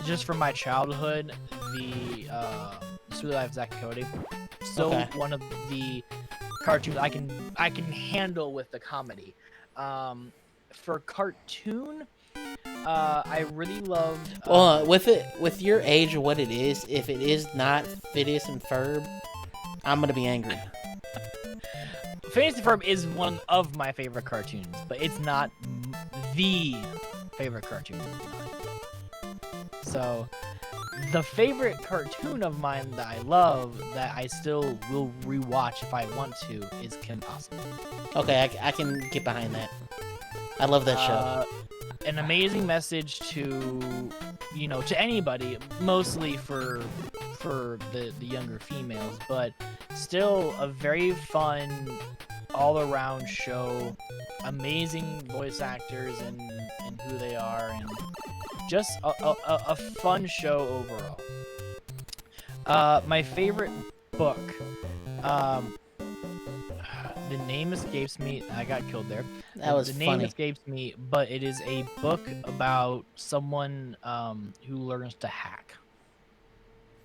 Speaker 2: just from my childhood, the Sweet Life of Zack and Cody. Still one of the cartoons I can handle with the comedy. For cartoon, I really loved.
Speaker 1: With your age of what it is, if it is not Phineas and Ferb, I'm gonna be angry.
Speaker 2: Phineas and Ferb is one of my favorite cartoons, but it's not the favorite cartoon of mine. So, the favorite cartoon of mine that I love, that I still will rewatch if I want to, is Kim Possible.
Speaker 1: Okay, I can get behind that. I love that show.
Speaker 2: An amazing message to anybody, mostly for the younger females, but still a very fun all-around show, amazing voice actors and who they are, and just a fun show overall. My favorite book, the name escapes me. I got killed there.
Speaker 1: That was
Speaker 2: the
Speaker 1: funny.
Speaker 2: name escapes me, but it is a book about someone who learns to hack.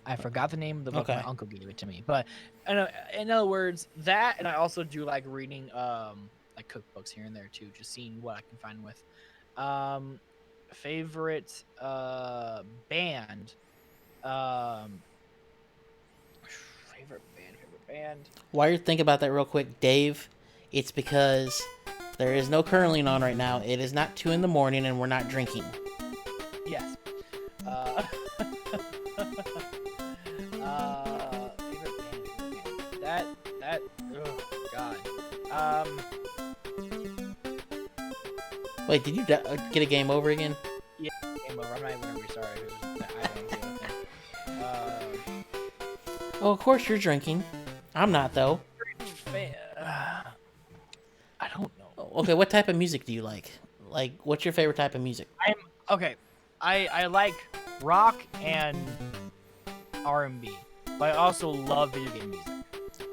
Speaker 2: I forgot the name of the book.
Speaker 1: Okay.
Speaker 2: My uncle gave it to me. But in other words, that, and I also do like reading like cookbooks here and there too, just seeing what I can find with. Favorite band. Favorite band.
Speaker 1: While you're thinking about that real quick, Dave, it's because there is no curling on right now. It is not 2 a.m. and we're not drinking.
Speaker 2: Yes. Favorite band. That. Oh God.
Speaker 1: Wait, did you get a game over again?
Speaker 2: Yeah, game over. I'm not even gonna restart it. I don't do anything.
Speaker 1: Oh, of course you're drinking. I'm not though.
Speaker 2: I don't know.
Speaker 1: Okay, what type of music do you like? Like, what's your favorite type of music?
Speaker 2: Okay. I like rock and R&B, but I also love video game music.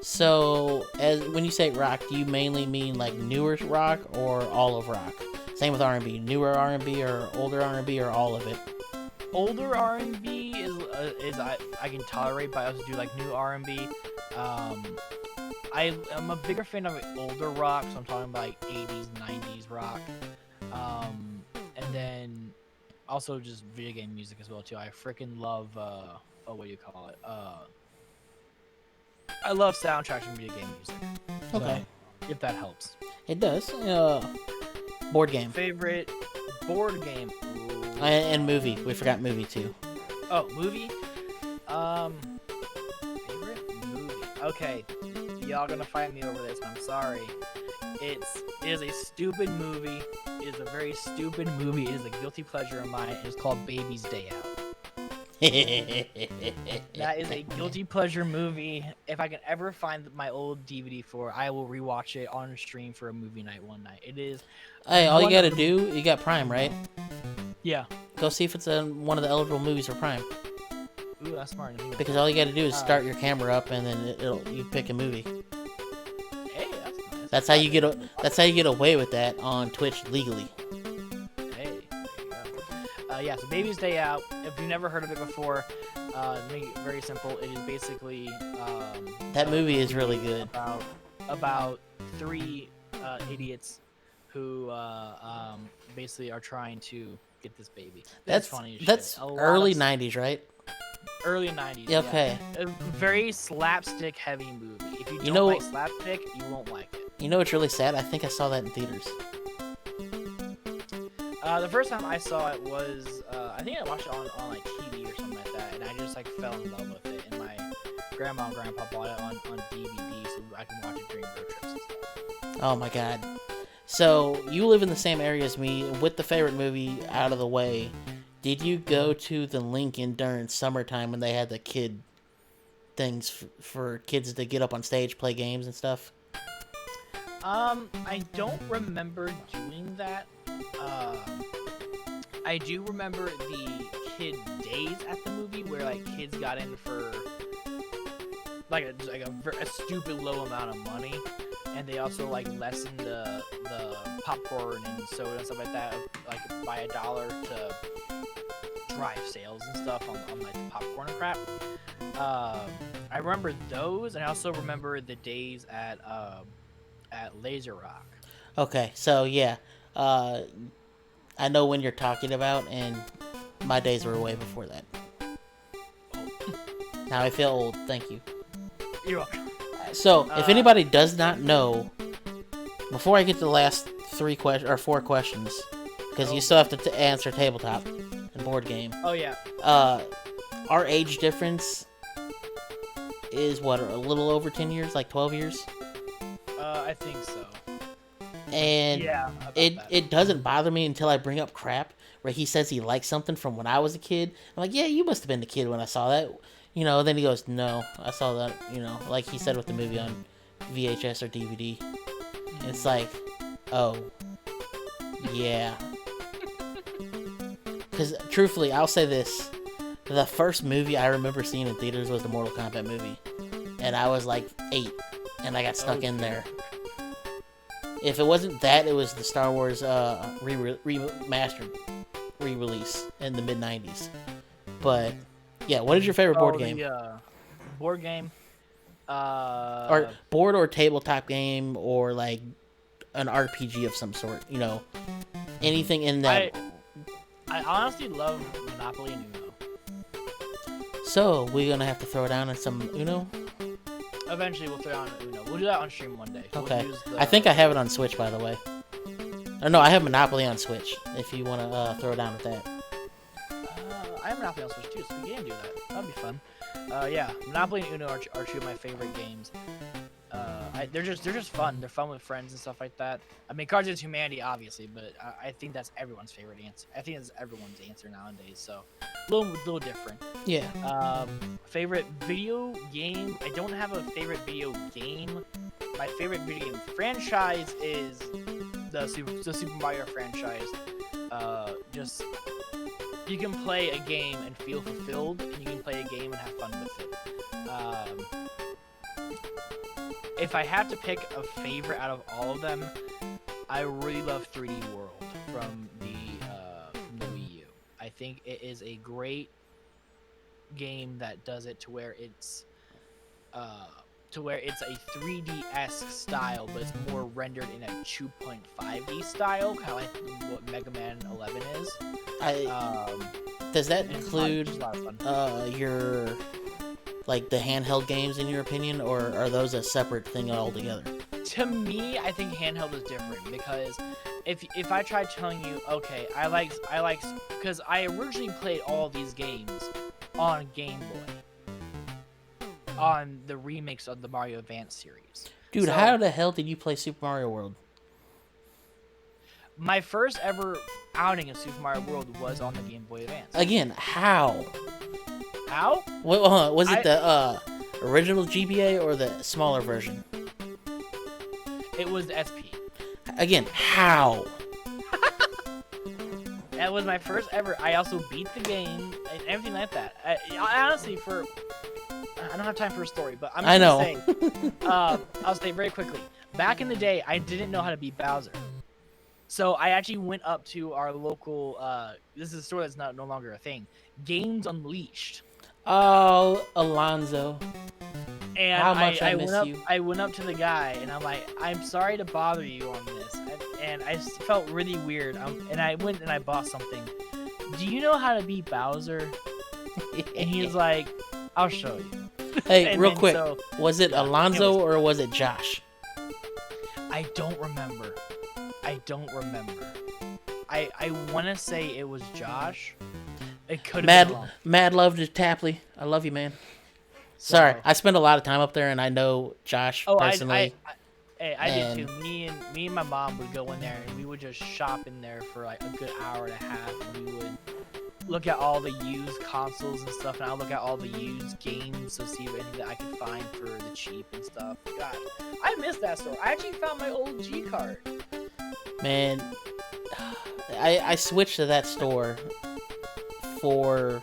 Speaker 1: So, when you say rock, do you mainly mean like newer rock or all of rock? Same with R&B. Newer R&B or older R&B or all of it?
Speaker 2: Older R&B is I can tolerate, but I also do like new R&B. I'm a bigger fan of older rock, so I'm talking about like 80s, 90s rock. And then also just video game music as well too. I freaking love what do you call it? I love soundtracks from video game music.
Speaker 1: Okay.
Speaker 2: So, if that helps.
Speaker 1: It does. Board game.
Speaker 2: Favorite board game.
Speaker 1: And movie. We forgot movie too.
Speaker 2: Oh, movie? Favorite movie. Okay. Y'all gonna fight me over this, I'm sorry. It is a stupid movie. It is a very stupid movie. It is a guilty pleasure of mine. It's called Baby's Day Out. That is a guilty pleasure movie. If I can ever find my old DVD for it, I will rewatch it on stream for a movie night one night. It is.
Speaker 1: Hey, all you gotta do, you got Prime, right?
Speaker 2: Yeah.
Speaker 1: Go see if it's one of the eligible movies for Prime.
Speaker 2: Ooh, that's smart.
Speaker 1: Because all you gotta do is start your camera up, and then you pick a movie.
Speaker 2: Hey, that's nice.
Speaker 1: That's how you get away with that on Twitch legally.
Speaker 2: Hey, there you go. Yeah, so Baby's Day Out. If you've never heard of it before, make it very simple. It is basically
Speaker 1: that movie is really good.
Speaker 2: About 3 idiots who basically are trying to get this baby.
Speaker 1: That's
Speaker 2: funny.
Speaker 1: That's early 90s, right?
Speaker 2: Early 90s.
Speaker 1: Okay.
Speaker 2: Yeah. A very slapstick heavy movie. If you don't like slapstick, you won't like it.
Speaker 1: You know what's really sad? I think I saw that in theaters.
Speaker 2: The first time I saw it was, I think I watched it on like TV or something like that, and I just like fell in love with it. And my grandma and grandpa bought it on DVD so I can watch it during road trips and stuff.
Speaker 1: Oh my god. So, you live in the same area as me. With the favorite movie out of the way, did you go to the Lincoln during summertime when they had the kid things for kids to get up on stage, play games and stuff?
Speaker 2: I don't remember doing that. I do remember the kid days at the movie where like kids got in for like a stupid low amount of money, and they also like lessened the popcorn and soda and stuff like that, like by $1 to drive sales and stuff on like the popcorn and crap. I remember those, and I also remember the days at Laser Rock.
Speaker 1: Okay, so yeah, I know when you're talking about, and my days were way before that. Now I feel old. Thank you.
Speaker 2: You're welcome.
Speaker 1: So, if anybody does not know, before I get to the last 4 questions, because you still have to answer tabletop and board game.
Speaker 2: Oh yeah.
Speaker 1: Our age difference is what, a little over 10 years, like 12 years.
Speaker 2: I think so.
Speaker 1: And
Speaker 2: yeah,
Speaker 1: it doesn't bother me until I bring up crap where he says he likes something from when I was a kid. I'm like, yeah, you must have been the kid when I saw that. You know, then he goes, no, I saw that, you know, like he said with the movie on VHS or DVD. It's like, oh, yeah. Because truthfully, I'll say this: the first movie I remember seeing in theaters was the Mortal Kombat movie, and I was like 8, and I got stuck in there. If it wasn't that, it was the Star Wars remastered re-release in the mid-90s. But yeah, what is your favorite board game?
Speaker 2: Board game.
Speaker 1: Or board or tabletop game, or like an RPG of some sort. You know, anything in that.
Speaker 2: I honestly love Monopoly and Uno.
Speaker 1: So we're gonna have to throw down on some Uno.
Speaker 2: Eventually, we'll throw down Uno. We'll do that on stream one day.
Speaker 1: Okay. I think I have it on Switch, by the way. Or no, I have Monopoly on Switch. If you want to throw down with that.
Speaker 2: I have Monopoly on Switch too, so we can do that. That'd be fun. Yeah, Monopoly and Uno are two of my favorite games. They're just fun. They're fun with friends and stuff like that. I mean, Cards Against Humanity, obviously, but I think that's everyone's favorite answer. I think that's everyone's answer nowadays. So, a little different.
Speaker 1: Yeah.
Speaker 2: Favorite video game? I don't have a favorite video game. My favorite video game franchise is the Super Mario franchise. Just you can play a game and feel fulfilled, and you can play a game and have fun with it. If I have to pick a favorite out of all of them, I really love 3D World from the Wii U. I think it is a great game that does it to where it's a 3D-esque style, but it's more rendered in a 2.5D style, kind of like what Mega Man 11 is.
Speaker 1: Does that include your like the handheld games in your opinion, or are those a separate thing altogether?
Speaker 2: To me, I think handheld is different because if I try telling you, okay, I like because I originally played all these games on Game Boy, on the remakes of the Mario Advance series.
Speaker 1: Dude, how the hell did you play Super Mario World?
Speaker 2: My first ever outing of Super Mario World was on the Game Boy Advance.
Speaker 1: Again, how?
Speaker 2: How?
Speaker 1: Was it the original GBA or the smaller version?
Speaker 2: It was the SP.
Speaker 1: Again, how?
Speaker 2: That was my first ever. I also beat the game and everything like that. I honestly, I don't have time for a story, but I'm just saying. I'll say very quickly. Back in the day, I didn't know how to beat Bowser. So I actually went up to our local, this is a store that's no longer a thing, Games Unleashed.
Speaker 1: Oh, Alonzo.
Speaker 2: And
Speaker 1: how much I miss you.
Speaker 2: I went up to the guy, and I'm like, I'm sorry to bother you on this. And I felt really weird. And I went and I bought something. Do you know how to beat Bowser? And he's like, I'll show you.
Speaker 1: Hey, real quick. Was it Alonzo or was it Josh?
Speaker 2: I don't remember. I want to say it was Josh. It could have been wrong.
Speaker 1: Mad love to Tapley. I love you, man. Sorry, I spend a lot of time up there, and I know Josh personally.
Speaker 2: I did too. Me and my mom would go in there, and we would just shop in there for like a good hour and a half, and we would look at all the used consoles and stuff, and I would look at all the used games to see if anything that I could find for the cheap and stuff. God, I missed that store. I actually found my old G card.
Speaker 1: Man, I switched to that store for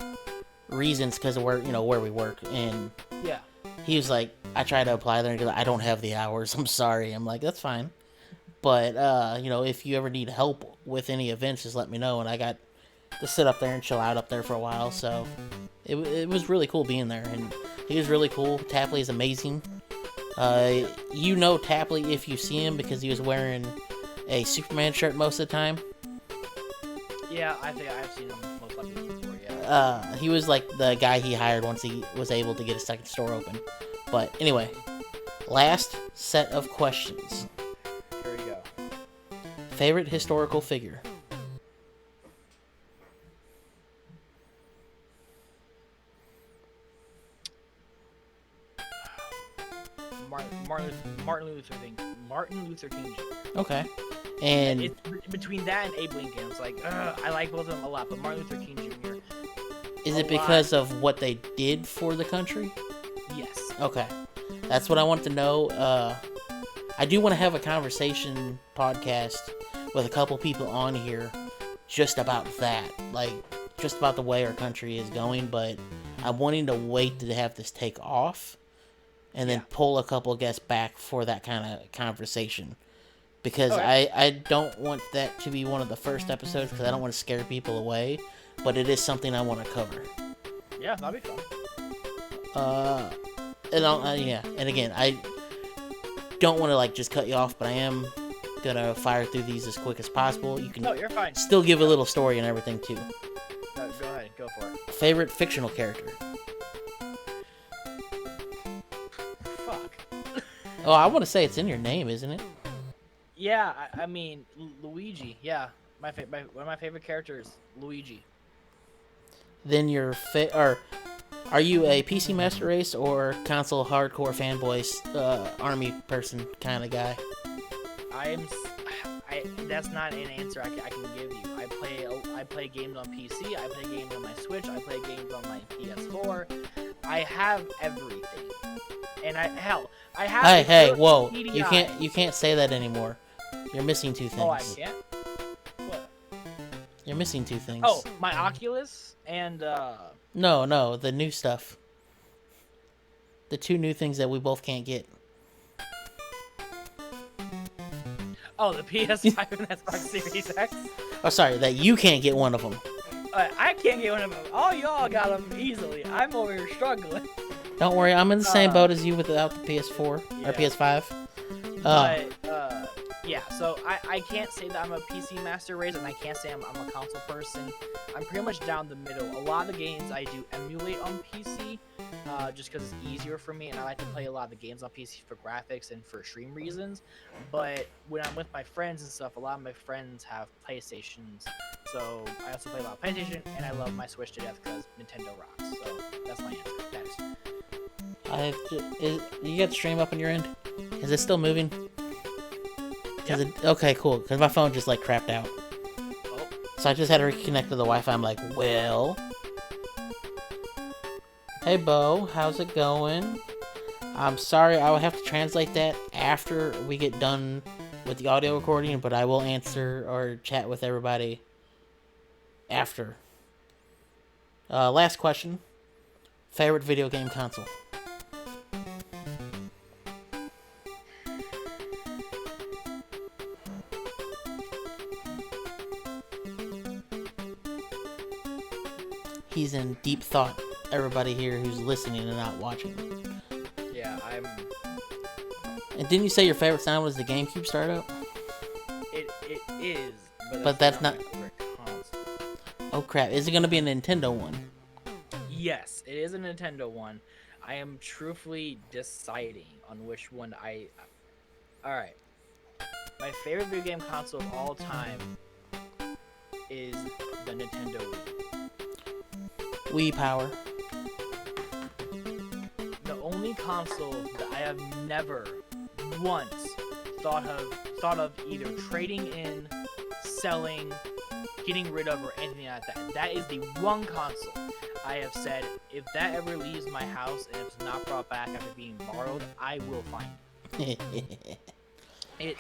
Speaker 1: reasons because of where we work, and
Speaker 2: yeah,
Speaker 1: he was like, I tried to apply there and he goes, I don't have the hours, I'm sorry. I'm like, that's fine, but if you ever need help with any events, just let me know. And I got to sit up there and chill out up there for a while, so it was really cool being there, and he was really cool. Tapley is amazing. Tapley if you see him because he was wearing a Superman shirt most of the time.
Speaker 2: Yeah, I think I've seen him most likely before, yeah.
Speaker 1: He was like the guy he hired once he was able to get a second store open. But anyway, last set of questions.
Speaker 2: Here we go.
Speaker 1: Favorite historical figure?
Speaker 2: Martin Luther King Jr.
Speaker 1: Okay. And
Speaker 2: it's between that and Abe Lincoln. It's like, I like both of them a lot, but Martin Luther King Jr.
Speaker 1: Is it because of what they did for the country?
Speaker 2: Yes.
Speaker 1: Okay. That's what I want to know. I do want to have a conversation podcast with a couple people on here just about that, like just about the way our country is going. But I'm wanting to wait to have this take off, and then pull a couple guests back for that kind of conversation. Because I don't want that to be one of the first episodes, because I don't want to scare people away, but it is something I want to cover.
Speaker 2: Yeah, that'd be fun.
Speaker 1: And again, I don't want to like just cut you off, but I am gonna fire through these as quick as possible. You can
Speaker 2: you're fine.
Speaker 1: Still give a little story and everything too.
Speaker 2: No, go ahead, go for it.
Speaker 1: Favorite fictional character?
Speaker 2: Fuck.
Speaker 1: Oh, I want to say it's in your name, isn't it?
Speaker 2: Yeah, I mean, Luigi. Yeah, one of my favorite characters, Luigi.
Speaker 1: Then are you a PC Master Race or console hardcore fanboy, army person kind of guy?
Speaker 2: That's not an answer I can give you. I play games on PC. I play games on my Switch. I play games on my PS4. I have everything, and I have.
Speaker 1: Hey, whoa!
Speaker 2: CDI.
Speaker 1: You can't say that anymore. You're missing two things.
Speaker 2: Oh, I can't. What?
Speaker 1: You're missing two things.
Speaker 2: Oh, my Oculus and
Speaker 1: No, the new stuff. The two new things that we both can't get.
Speaker 2: Oh, the PS5 and Xbox Series X.
Speaker 1: Oh, sorry, that you can't get one of them.
Speaker 2: I can't get one of them. All y'all got them easily. I'm over here struggling.
Speaker 1: Don't worry, I'm in the same boat as you without the PS4 or PS5.
Speaker 2: Yeah, so I can't say that I'm a PC Master Race, and I can't say I'm a console person. I'm pretty much down the middle. A lot of the games I do emulate on PC, just because it's easier for me, and I like to play a lot of the games on PC for graphics and for stream reasons. But when I'm with my friends and stuff, a lot of my friends have PlayStations, so I also play a lot of PlayStation, and I love my Switch to death because Nintendo rocks. So that's my answer.
Speaker 1: You got the stream up on your end? Is it still moving?
Speaker 2: Yep.
Speaker 1: Okay, cool. Because my phone just like crapped out.
Speaker 2: Oh.
Speaker 1: So I just had to reconnect to the Wi-Fi. I'm like, well. Hey, Bo. How's it going? I'm sorry. I will have to translate that after we get done with the audio recording. But I will answer or chat with everybody after. Last question. Favorite video game console? He's in deep thought. Everybody here who's listening and not watching.
Speaker 2: Yeah,
Speaker 1: And didn't you say your favorite sound was the GameCube startup?
Speaker 2: It is,
Speaker 1: but that's not
Speaker 2: my favorite console.
Speaker 1: Oh crap! Is it gonna be a Nintendo one?
Speaker 2: Yes, it is a Nintendo one. I am truthfully deciding on which one I. All right, my favorite video game console of all time is the Nintendo Wii.
Speaker 1: Wii Power.
Speaker 2: The only console that I have never once thought of either trading in, selling, getting rid of, or anything like that. That is the one console I have said, if that ever leaves my house and it's not brought back after being borrowed, I will find it.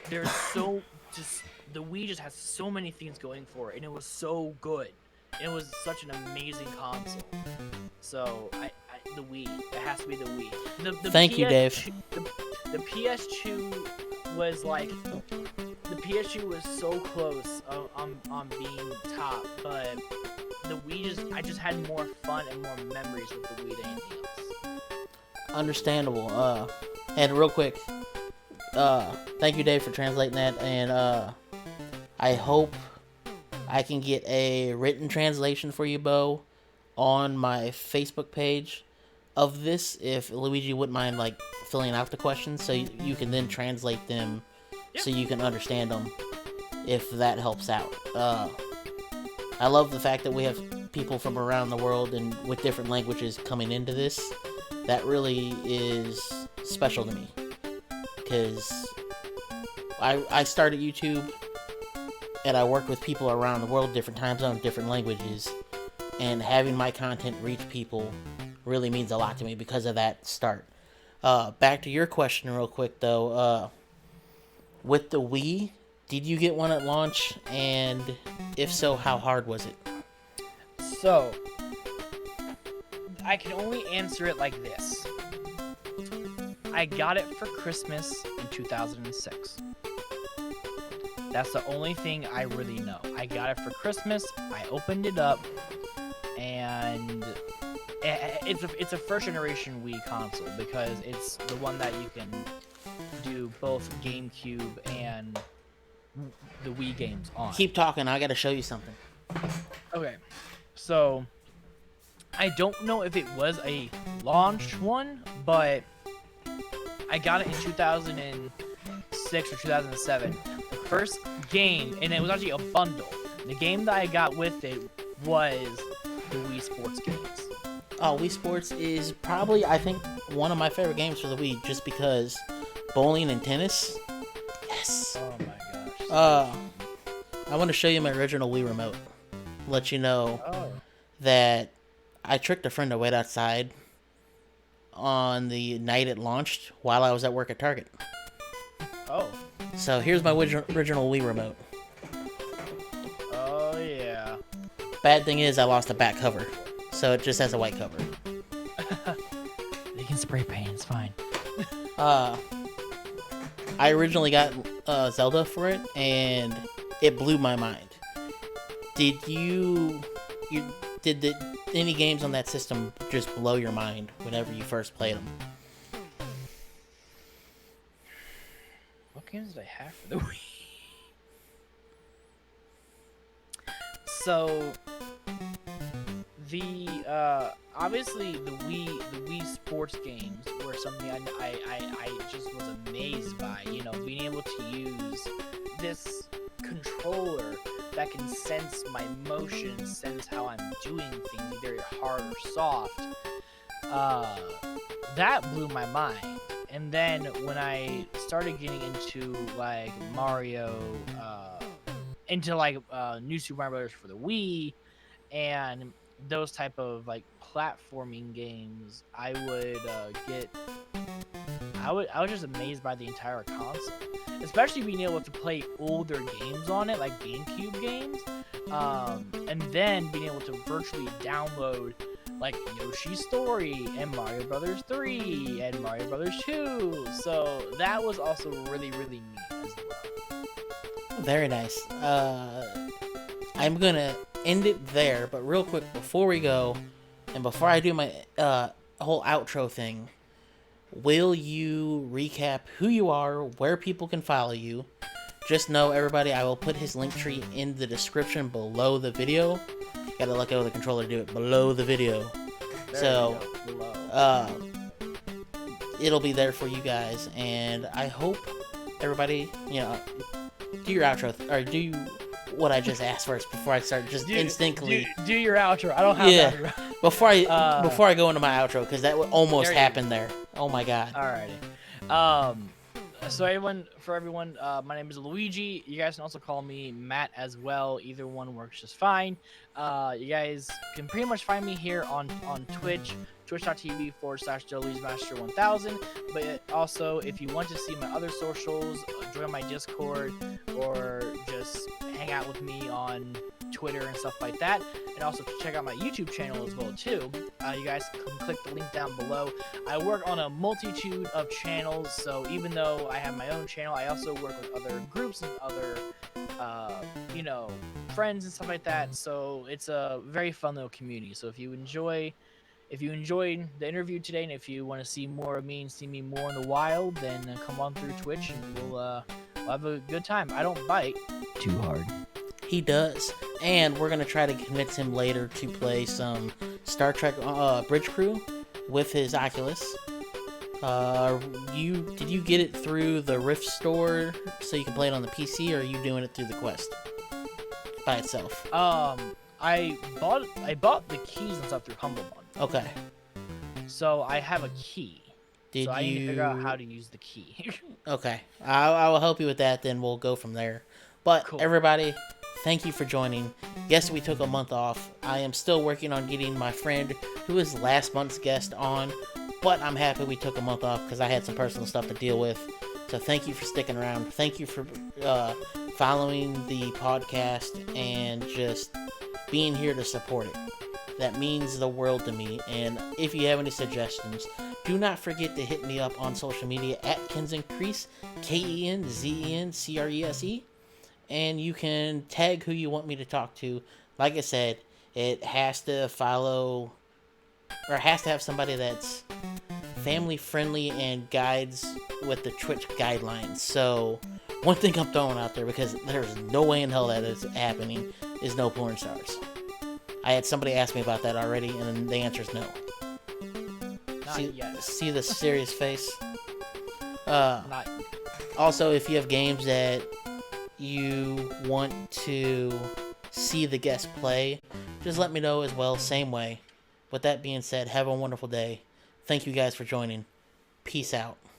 Speaker 2: There's so just the Wii just has so many things going for it, and it was so good. It was such an amazing console. So the Wii, it has to be the Wii.
Speaker 1: Thank you, Dave.
Speaker 2: The PS2 was like, the PS2 was so close on being top, but the Wii I just had more fun and more memories with the Wii than anything else.
Speaker 1: Understandable. And real quick, thank you, Dave, for translating that, and I hope I can get a written translation for you, Bo, on my Facebook page of this, if Luigi wouldn't mind like filling out the questions, so you can then translate them, so you can understand them, if that helps out. I love the fact that we have people from around the world and with different languages coming into this. That really is special to me, because I started YouTube and I work with people around the world, different time zones, different languages, and having my content reach people really means a lot to me because of that start. Back to your question real quick though. With the Wii, did you get one at launch? And if so, how hard was it?
Speaker 2: So, I can only answer it like this. I got it for Christmas in 2006. That's the only thing I really know. I got it for Christmas. I opened it up, and it's a first generation Wii console because it's the one that you can do both GameCube and the Wii games on.
Speaker 1: Keep talking. I got to show you something.
Speaker 2: Okay, so I don't know if it was a launch one, but I got it in 2006 or 2007. The first game, and it was actually a bundle. The game that I got with it was the Wii Sports games.
Speaker 1: Oh, Wii Sports is probably, I think, one of my favorite games for the Wii, just because bowling and tennis. Yes.
Speaker 2: Oh my gosh.
Speaker 1: I want to show you my original Wii Remote. Let you know
Speaker 2: Oh.
Speaker 1: that I tricked a friend to wait outside on the night it launched while I was at work at Target.
Speaker 2: Oh.
Speaker 1: So here's my original Wii Remote.
Speaker 2: Oh yeah.
Speaker 1: Bad thing is I lost the back cover, so it just has a white cover.
Speaker 2: You can spray paint. It's fine.
Speaker 1: I originally got Zelda for it, and it blew my mind. Did any games on that system just blow your mind whenever you first played them?
Speaker 2: What games did I have for the Wii? So the obviously the Wii Sports games were something I just was amazed by. You know, being able to use this controller that can sense my motion, sense how I'm doing things, either hard or soft. That blew my mind. And then when I started getting into like Mario, into like New Super Mario Brothers for the Wii, and those type of like platforming games, I was just amazed by the entire console, especially being able to play older games on it, like GameCube games, and then being able to virtually download like Yoshi's Story and Mario Brothers 3 and Mario Brothers 2. So that was also really, really neat as well.
Speaker 1: Very nice. I'm gonna end it there, but real quick before we go, and before I do my whole outro thing, will you recap who you are, where people can follow you? Just know, everybody, I will put his link tree in the description below the video. Gotta let go of the controller to do it below the video. So, it'll be there for you guys, and I hope everybody, do your outro, or do what I just asked first before I start just instinctively.
Speaker 2: Do your outro. I don't have that.
Speaker 1: Before I go into my outro, because that almost happened there. Oh my god.
Speaker 2: Alrighty. So for everyone, my name is Luigi. You guys can also call me Matt as well. Either one works just fine. You guys can pretty much find me here on Twitch, twitch.tv/TheLuigiMaster1000. But also, if you want to see my other socials, join my Discord, or just hang out with me on Twitter and stuff like that, and also check out my YouTube channel as well too. You guys can click the link down below. I work on a multitude of channels, so even though I have my own channel, I also work with other groups and other friends and stuff like that. So it's a very fun little community. So if you enjoyed the interview today, and if you want to see more of me and see me more in the wild, then come on through Twitch and we'll have a good time. I don't bite too hard.
Speaker 1: He does, and we're gonna try to convince him later to play some Star Trek Bridge Crew with his Oculus. Did you get it through the Rift store so you can play it on the PC, or are you doing it through the Quest by itself?
Speaker 2: I bought the keys and stuff through Humble Bundle.
Speaker 1: Okay.
Speaker 2: So I have a key. So I need to figure out how to use the key.
Speaker 1: Okay. I will help you with that, then we'll go from there. But
Speaker 2: cool.
Speaker 1: Everybody, thank you for joining. Yes, we took a month off. I am still working on getting my friend, who was last month's guest, on. But I'm happy we took a month off because I had some personal stuff to deal with. So thank you for sticking around. Thank you for following the podcast and just being here to support it. That means the world to me. And if you have any suggestions, do not forget to hit me up on social media at Kenzen Crese, KenZencrese. And you can tag who you want me to talk to. Like I said, it has to follow, or it has to have somebody that's family friendly and guides with the Twitch guidelines. So one thing I'm throwing out there, because there's no way in hell that is happening, is no porn stars. I had somebody ask me about that already, and the answer is no.
Speaker 2: Not yet.
Speaker 1: See the serious face?
Speaker 2: Not.
Speaker 1: Also, if you have games that you want to see the guest play, just let me know as well, same way. With that being said, have a wonderful day. Thank you guys for joining. Peace out.